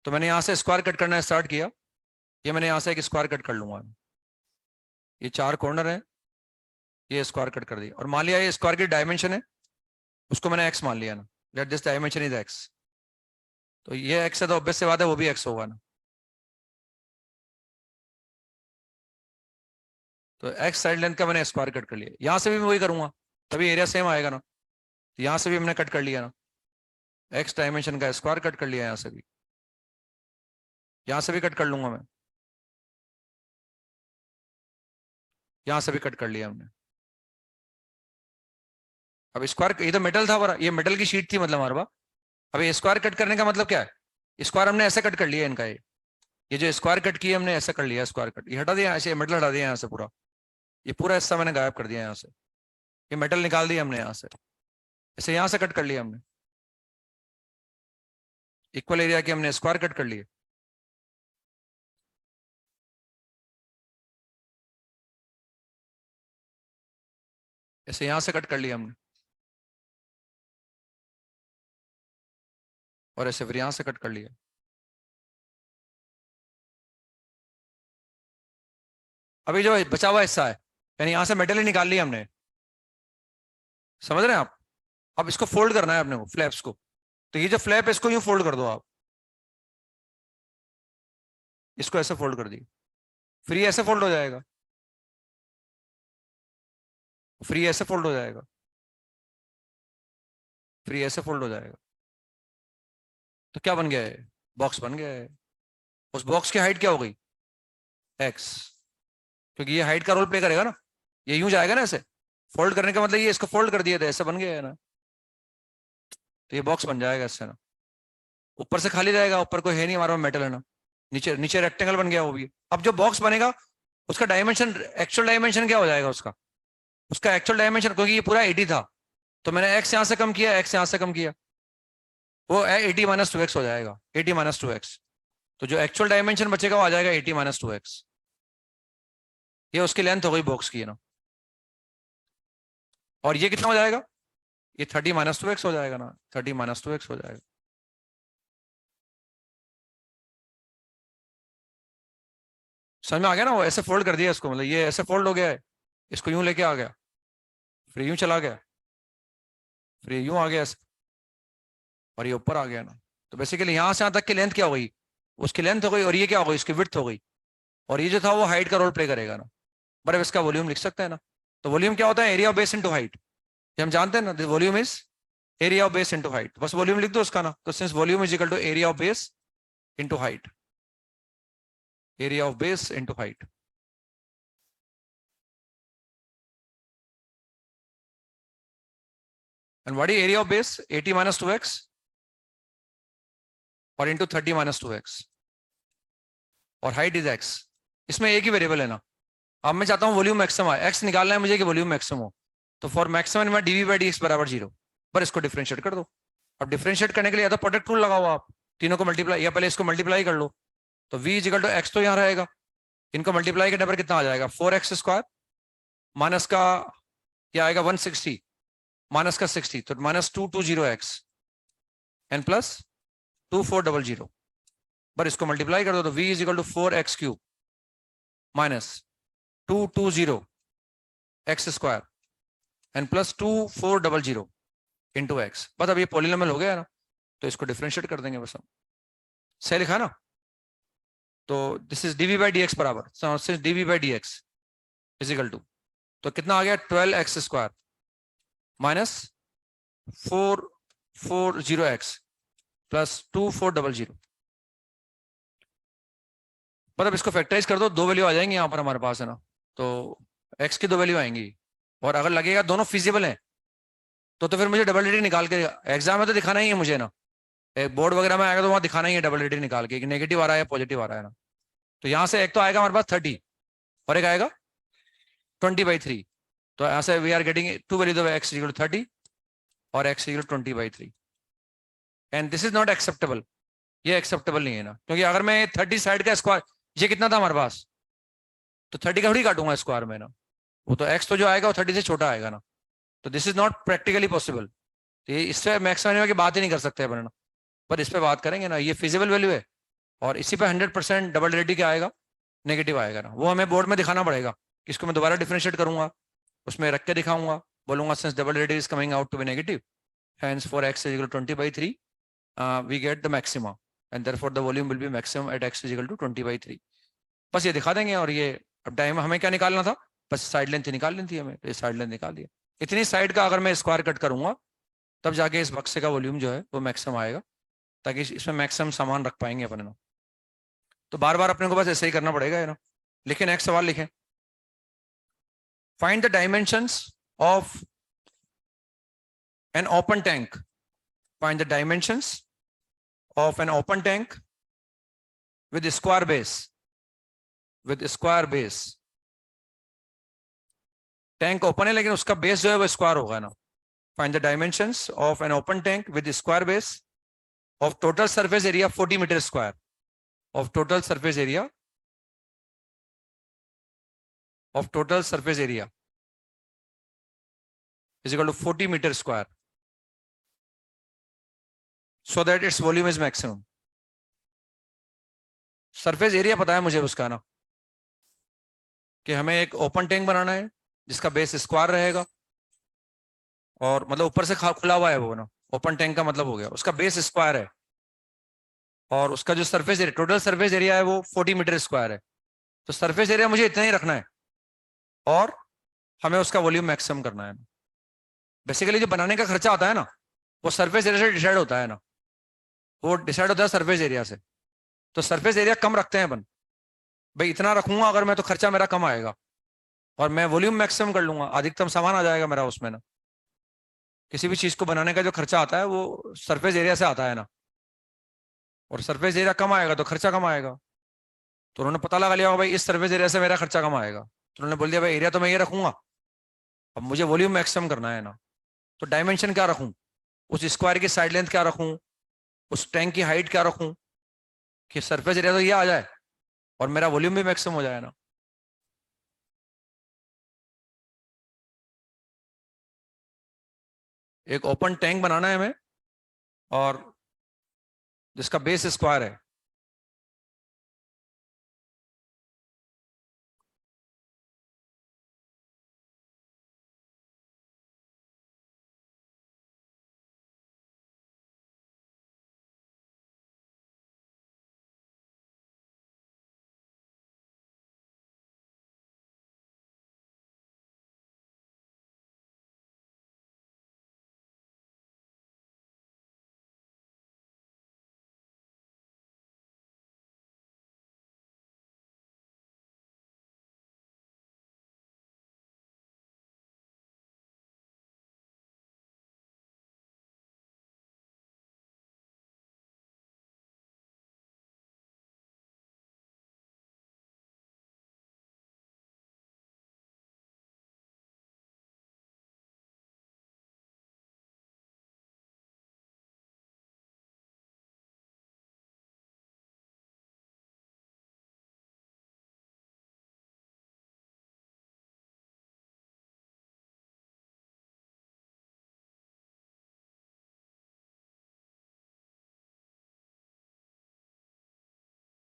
तो मैंने यहाँ से स्क्वायर कट करना स्टार्ट किया। ये मैंने यहाँ से एक स्क्वायर कट कर लूंगा। ये चार कॉर्नर है, ये स्क्वायर कट कर दिया, और मान लिया ये स्क्वायर की डायमेंशन है, उसको मैंने एक्स मान लिया ना, let this dimension is x. तो ये एक्स है तो ऑब्वियस सी बात है वो भी एक्स होगा ना। तो एक्स साइड लेंथ का मैंने स्क्वायर कट कर लिया, यहाँ से भी मैं वही करूंगा, तभी एरिया सेम आएगा ना। तो यहाँ से भी हमने कट कर लिया ना, एक्स डायमेंशन का स्क्वायर कट कर लिया, यहाँ से भी, यहाँ से भी कट कर लूंगा मैं, यहाँ से भी कट कर लिया हमने। अब स्क्वायर, ये तो मेटल था हमारा, ये मेटल की शीट थी मतलब हमारे पास। अब ये स्क्वायर कट करने का मतलब क्या है, स्क्वायर हमने ऐसे कट कर लिया इनका, ये जो स्क्वायर कट किया हमने ऐसे कर लिया, स्क्वायर कट ये हटा दिया ऐसे, मेटल हटा दिया यहाँ से पूरा, ये पूरा हिस्सा मैंने गायब कर दिया यहाँ से, ये मेटल निकाल दिया हमने यहाँ से, ऐसे यहाँ से कट कर लिया हमने, इक्वल एरिया के हमने स्क्वायर कट कर लिए। ऐसे यहाँ से कट कर लिया हमने, और ऐसे फिर यहाँ से कट कर लिया। अभी जो बचा हुआ हिस्सा है, यानी यहाँ से मेटल ही निकाल लिया हमने, समझ रहे हैं आप। अब इसको फोल्ड करना है अपने को, फ्लैप्स को। तो ये जो फ्लैप है इसको यूं फोल्ड कर दो आप, इसको ऐसे फोल्ड कर दिए, फिर ये ऐसे फोल्ड हो जाएगा, फिर ये ऐसे फोल्ड हो जाएगा, फिर ये ऐसे फोल्ड हो जाएगा। तो क्या बन गया है, बॉक्स बन गया है। उस बॉक्स की हाइट क्या हो गई, एक्स, क्योंकि ये हाइट का रोल प्ले करेगा ना, ये यूं जाएगा ना ऐसे, फोल्ड करने का मतलब ये इसको फोल्ड कर दिया था, ऐसे बन गया है ना, तो ये बॉक्स बन जाएगा इससे ना। ऊपर से खाली रहेगा, ऊपर कोई है नहीं हमारे में, मेटल है ना, नीचे नीचे रेक्टेंगल बन गया वो भी। अब जो बॉक्स बनेगा उसका डायमेंशन, एक्चुअल डायमेंशन क्या हो जाएगा उसका, उसका एक्चुअल डायमेंशन, क्योंकि ये पूरा 80 था तो मैंने एक्स यहाँ से कम किया, एक्स यहाँ से कम किया, वो 80 - 2x हो जाएगा, 80 - 2x। तो जो एक्चुअल डायमेंशन बचेगा वो आ जाएगा 80 - 2x। ये उसकी लेंथ हो गई बॉक्स की, है ना। और ये कितना हो जाएगा, ये 30 - 2x हो जाएगा ना, 30 - 2x हो जाएगा। समझ में आ गया ना, वो ऐसे फोल्ड कर दिया इसको, मतलब ये ऐसे फोल्ड हो गया है, इसको यूं लेके आ गया, फिर यूं चला गया, फिर यूं आ गया और ये ऊपर आ गया ना। तो बेसिकली यहां से यहां तक की लेंथ क्या हो गई, उसकी लेंथ हो गई, और ये क्या हो गई, इसकी विड्थ हो गई, और ये जो था वो हाइट का रोल प्ले करेगा ना। पर अब इसका वॉल्यूम लिख सकते हैं ना। तो वॉल्यूम क्या होता है, area of base into height, ये हम जानते हैं ना, volume is area of base into height, बस वॉल्यूम लिख दो उसका ना। तो since volume is equal to area of base into height, area of base into height. And what is area of base, 80 minus 2x और इंटू 30 माइनस 2x, और हाइट इज x। इसमें एक ही वेरिएबल है ना। अब मैं चाहता हूं वॉल्यूम मैक्सिमम आए, x निकालना है मुझे कि वॉल्यूम मैक्सिमम हो। तो फॉर मैक्सिमम में dv बाई dx बराबर 0, पर इसको डिफरेंशिएट कर दो। अब डिफरेंशिएट करने के लिए या तो प्रोडक्ट रूल लगाओ आप, तीनों को मल्टीप्लाई, या पहले इसको मल्टीप्लाई कर लो। तो v इजिकल टू एक्स तो यहाँ रहेगा, इनको मल्टीप्लाई करने पर कितना आ जाएगा, 4x स्क्वायर माइनस का क्या आएगा 160 माइनस का 60, तो माइनस 220x एन प्लस 2400, पर इसको मल्टीप्लाई कर दो। तो v is equal to 4x cube minus 220 x square n plus 2400 into x. बस अब ये पॉलिनोमियल हो गया ना, तो इसको डिफरेंशिएट कर देंगे बस हम। सही लिखा ना। तो this is dv by dx बराबर, since dv by dx is equal to, तो कितना आ गया 12x square minus 440x plus 2400। मतलब इसको फैक्टराइज कर दो, दो वैल्यू आ जाएंगी यहाँ पर हमारे पास है ना। तो x की दो वैल्यू आएंगी, और अगर लगेगा दोनों फिजिबल है तो फिर मुझे डबल डिग्री निकाल के, एग्जाम में तो दिखाना ही है मुझे ना, एक बोर्ड वगैरह में आएगा तो वहां दिखाना ही है डबल डिग्री निकाल के कि नेगेटिव आ रहा है या पॉजिटिव आ रहा है ना। तो यहाँ से एक तो आएगा हमारे पास 30 और एक आएगा 20/3। तो यहाँ से we are getting two values of x equal to 30 और x equal 20/3, and this is not acceptable. ये एक्सेप्टेबल नहीं है ना, क्योंकि अगर मैं 30 साइड का स्क्वायर, ये कितना था हमारे पास, तो 30 का थोड़ी काटूंगा स्क्वायर में ना, वो तो x तो जो आएगा वो 30 से छोटा आएगा ना। तो this is not practically possible. तो ये इससे मैक्सिमम की बात ही नहीं कर सकते अपन ना, पर इस पर बात करेंगे ना, ये फिजिबल वैल्यू है। और इसी पे 100% डबल डेरिवेटिव क्या आएगा, नेगेटिव आएगा ना। वो हमें बोर्ड में दिखाना पड़ेगा, इसको मैं दोबारा डिफरेंशिएट करूंगा, उसमें रख के दिखाऊंगा, बोलूंगा since double derivative is coming out to be negative, hence for x is equal to 20/3 we get the maxima and therefore the volume will be maximum at x is equal to 20/3। बस ये दिखा देंगे। और ये अब टाइम हमें क्या निकालना था, बस साइड लेंथ निकाल लेनी थी हमें, तो ये साइड लेंथ निकाल दिया। इतनी साइड का अगर मैं स्क्वायर कट करूंगा तब जाके इस बक्से का वॉल्यूम जो है वो मैक्सिमम आएगा, ताकि इसमें मैक्सिमम सामान रख पाएंगे अपन ना। तो बार बार अपने को बस ऐसे ही करना पड़ेगा है ना। लिखें, नेक्स्ट सवाल लिखें, find the dimensions of an open tank, find the dimensions of an open tank with square base, with square base। Tank open है लेकिन उसका बेस जो है वो स्क्वायर होगा ना। Find the dimensions of an open tank with square base of total surface area 40 metre square, of total surface area, of total surface area is equal to 40 metre square, so that its volume is maximum। Surface area पता है मुझे उसका ना, कि हमें एक ओपन टैंक बनाना है जिसका बेस स्क्वायर रहेगा, और मतलब ऊपर से खुला हुआ है वो ना, ओपन टैंक का मतलब हो गया उसका बेस स्क्वायर है, और उसका जो surface area, total surface area है वो 40 मीटर स्क्वायर है। तो सरफेस एरिया मुझे इतना ही रखना है, और हमें उसका वॉल्यूम मैक्सिमम करना है। बेसिकली जो बनाने का खर्चा आता है ना, वो सरफेस एरिया से डिसाइड होता है ना, वो डिसाइड होता है सरफेस एरिया से। तो सरफेस एरिया कम रखते हैं अपन, भाई इतना रखूंगा अगर मैं तो खर्चा मेरा कम आएगा, और मैं वॉल्यूम मैक्सिमम कर लूंगा, अधिकतम सामान आ जाएगा मेरा उसमें ना। किसी भी चीज को बनाने का जो खर्चा आता है वो सरफेस एरिया से आता है ना, और सरफेस एरिया कम आएगा तो खर्चा कम आएगा। तो उन्होंने पता लगा लिया होगा भाई इस सरफेस एरिया से मेरा खर्चा कम आएगा, तो उन्होंने बोल दिया भाई एरिया तो मैं ये रखूंगा, अब मुझे वॉल्यूम मैक्सिमम करना है ना। तो डायमेंशन क्या रखूं, उस स्क्वायर की साइड लेंथ क्या रखूं, उस टैंक की हाइट क्या रखूं, कि सरफेस एरिया तो ये आ जाए और मेरा वॉल्यूम भी मैक्सिमम हो जाए ना। एक ओपन टैंक बनाना है हमें, और जिसका बेस स्क्वायर है,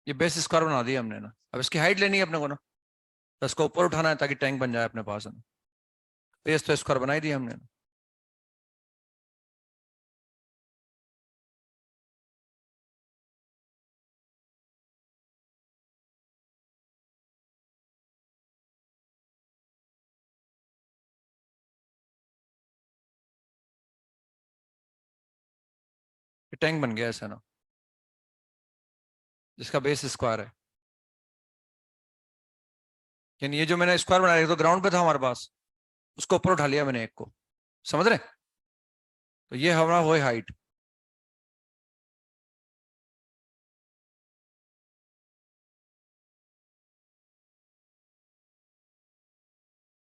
ये बेस स्क्वायर बना दिया हमने ना। अब इसकी हाइट लेनी है अपने को ना, तो इसको ऊपर उठाना है ताकि टैंक बन जाए अपने पास है ना। बेस तो स्क्वायर बनाई दिया हमने ना। ये टैंक बन गया ऐसा ना, जिसका बेस स्क्वायर है। यानी ये जो मैंने स्क्वायर बनाया तो ग्राउंड पे था हमारे पास, उसको ऊपर उठा लिया मैंने एक को, समझ रहे? तो ये हमारा वो हाइट।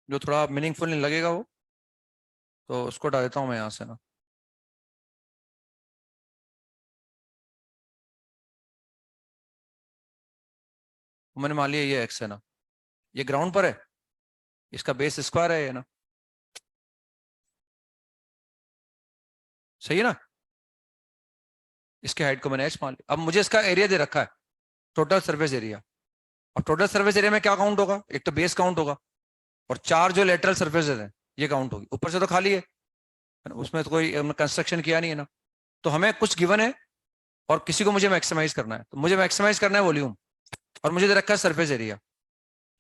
जो थोड़ा मीनिंगफुल नहीं लगेगा वो, तो उसको हटा देता हूँ मैं यहाँ से ना। मैंने मान लिया ये एक्स है ना, ये ग्राउंड पर है, इसका बेस स्क्वायर है ये ना, सही है ना। इसके हाइट को मैंने एच मान लिया। अब मुझे इसका एरिया दे रखा है, टोटल सरफेस एरिया। और टोटल सरफेस एरिया में क्या काउंट होगा? एक तो बेस काउंट होगा, और चार जो लेटरल सरफेसेज हैं ये काउंट होगी। ऊपर से तो खाली है, उसमें तो कोई कंस्ट्रक्शन किया नहीं है ना। तो हमें कुछ गिवन है और किसी को मुझे मैक्सिमाइज करना है, तो मुझे मैक्सिमाइज करना है वॉल्यूम, और मुझे दे रखा है सरफेस एरिया।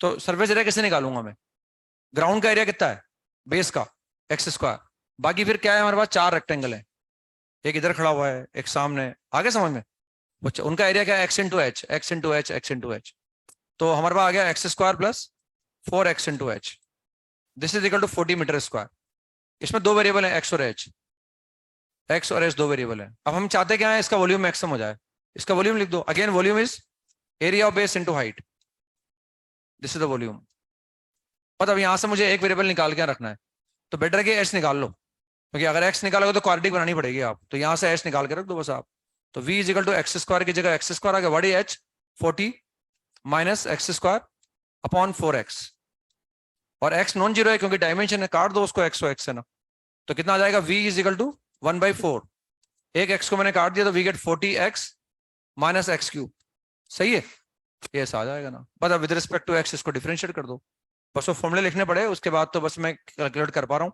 तो सरफेस एरिया कैसे निकालूंगा मैं? ग्राउंड का एरिया कितना है? बेस का एक्स स्क्वायर। बाकी फिर क्या है हमारे पास? चार रेक्टेंगल है, एक इधर खड़ा हुआ है, एक सामने, आगे समझ में? उनका एरिया क्या है? X into h, x into h, x into h. तो हमारे पास आ गया x square plus 4x into h, this is equal to 40 metre square. इसमें दो वेरिएबल है, एक्स और एच। एक्स और एच दो वेरिएबल है। अब हम चाहते क्या है? इसका वॉल्यूम मैक्सिमम हो जाए। इसका वॉल्यूम लिख दो। Again volume is area of base into height, this is the volume. और अब यहां से मुझे एक वेरिएबल निकाल के रखना है, तो बेटर है कि एच निकाल लो, क्योंकि अगर एक्स निकालोगे तो क्वाड्रेटिक बनानी पड़ेगी आप, तो यहां से एच निकाल के रख दो बस आप। तो v is equal to x square की जगह एक्स स्क्वायर आ गया, what is h? 40 minus x square upon 4x। और x नॉन जीरो है क्योंकि डायमेंशन है, काट दो उसको, x और x है ना। तो कितना आ जाएगा? v is equal to 1/4। एक x को मैंने काट दिया तो we get 40x minus x cube. सही है, ये ऐसा आ जाएगा ना। बस अब विद रिस्पेक्ट टू x इसको डिफरेंशिएट कर दो, बस वो फॉर्मूले लिखने पड़े, उसके बाद तो बस मैं कैलकुलेट कर पा रहा हूँ।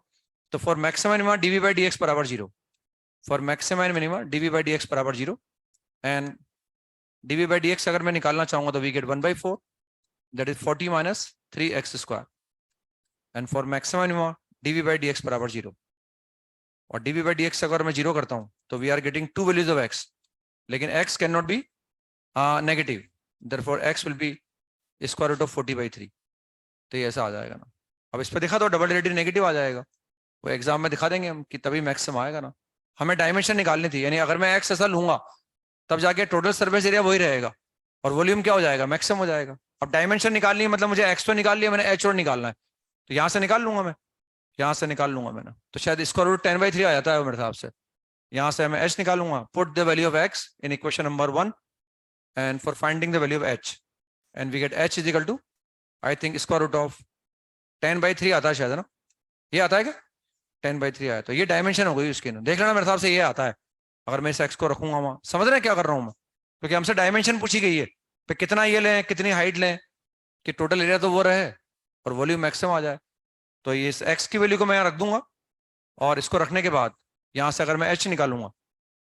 तो for maximum minima dv by dx बराबर 0, for maximum and minima dv by dx बराबर 0, एंड dv बाई dx अगर मैं निकालना चाहूंगा तो we get 1/4, that is 40 minus 3x square, and for maximum minima dv by dx बराबर 0। और dv बाई dx अगर मैं 0 करता हूं तो we are getting two values of x, लेकिन x can not be negative, therefore x will be square root of 40/3। तो ये ऐसा आ जाएगा ना। अब इस पर दिखा दो, डबल डेरिवेटिव नेगेटिव आ जाएगा, वो एग्जाम में दिखा देंगे हम कि तभी मैक्सिमम आएगा ना। हमें डायमेंशन निकालनी थी, यानी अगर मैं एक्स ऐसा लूंगा तब जाके टोटल सर्फेस एरिया वही रहेगा, और वॉल्यूम क्या हो जाएगा? मैक्सिमम हो जाएगा। अब डायमेंशन निकालनी है, मतलब मुझे एक्स तो निकाल लिया मैंने, एच और निकालना है, तो यहाँ से निकाल लूंगा मैं, यहाँ से निकाल लूंगा मैंने, तो शायद स्क्वायर रूट 10/3 आ जाता है मेरे हिसाब से। यहाँ से मैं एच निकालूंगा, put the value of x in equation number 1 and for finding the value of h, and we get h is equal to, I think square root of 10/3 आता है शायद, है ना? ये आता है क्या? 10/3 आया, तो ये डायमेंशन हो गई उसकी ना, देख लेना मेरे हिसाब से ये आता है। अगर मैं इस एक्स को रखूंगा वहां, समझ रहे हैं क्या कर रहा हूं मैं? क्योंकि हमसे डायमेंशन पूछी गई है, तो कितना ये लें, कितनी हाइट लें, कि टोटल एरिया तो वो रहे और वॉल्यूम मैक्सिमम आ जाए। तो ये इस एक्स की वैल्यू को मैं यहाँ रख दूंगा, और इसको रखने के बाद यहाँ से अगर मैं एच निकालूंगा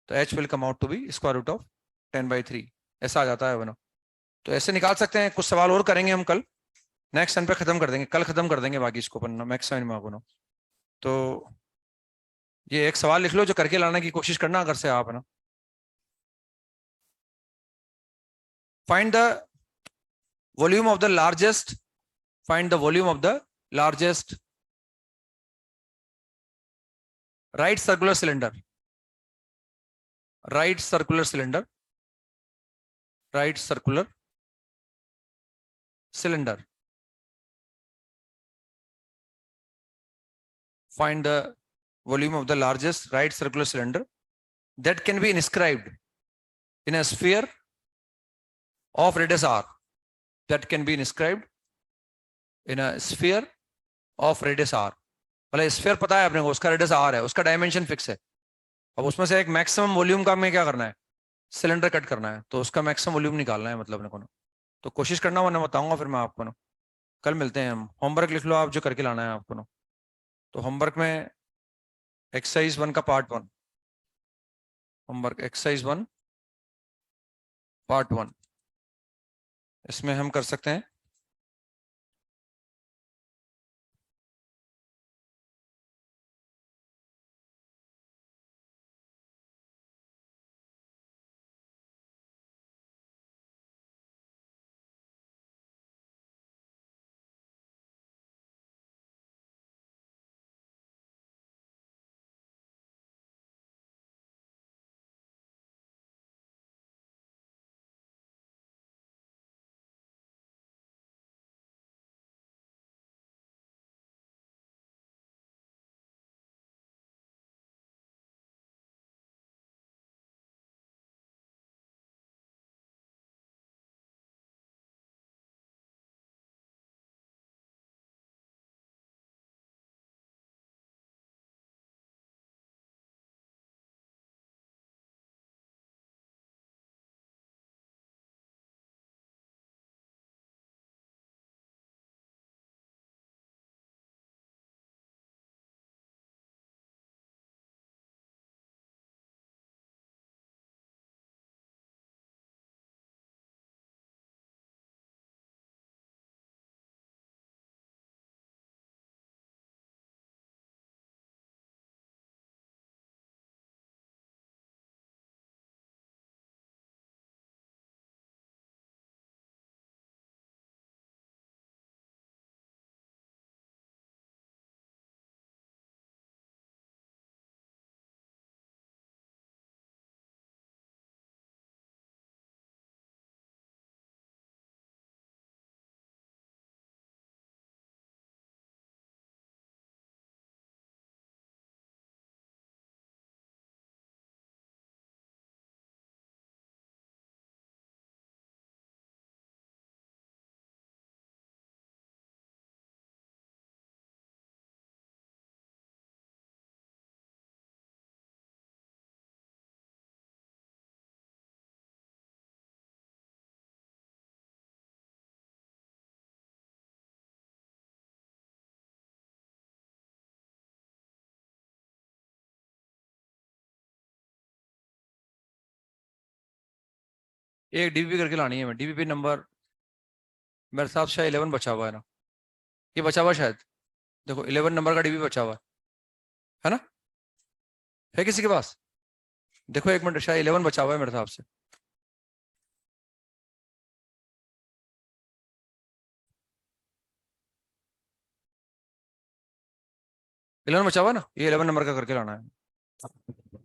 तो h will come out to be square root of 10/3, ऐसा आ जाता है ना। तो ऐसे निकाल सकते हैं। कुछ सवाल और करेंगे हम कल, नेक्स्ट सन पे खत्म कर देंगे, कल खत्म कर देंगे बाकी इसको पढ़ना मैक्सिमम को ना। तो ये एक सवाल लिख लो जो करके लाने की कोशिश करना अगर से आप, है ना। Find the volume of the largest, find the volume of the largest right circular cylinder, right circular cylinder, right circular cylinder. Find the volume of the largest right circular cylinder that can be inscribed in a sphere of radius r, that can be inscribed in a sphere of radius r। मतलब स्फीयर पता है अपने को, उसका रेडियस r है, उसका डायमेंशन फिक्स है। अब उसमें से एक मैक्सिमम वॉल्यूम का हमें क्या करना है? सिलेंडर कट करना है, तो उसका मैक्सिमम वॉल्यूम निकालना है मतलब अपने को ना। तो कोशिश करना, वरना बताऊंगा फिर मैं आपको ना। कल मिलते हैं हम, होमवर्क लिख लो आप जो करके लाना है आपको ना। तो होमवर्क में एक्सरसाइज 1 का पार्ट 1, होमवर्क एक्सरसाइज 1 पार्ट 1, इसमें हम कर सकते हैं एक डीबीपी करके लानी है। मैं डीबीपी नंबर, मेरे हिसाब से 11 बचा हुआ है ना, ये बचा हुआ है शायद। देखो 11 नंबर का डीबी बचा हुआ है ना, है किसी के पास? देखो एक मिनट, शायद 11 बचा हुआ है मेरे हिसाब से। 11 बचा हुआ है ना, ये 11 नंबर का करके लाना है।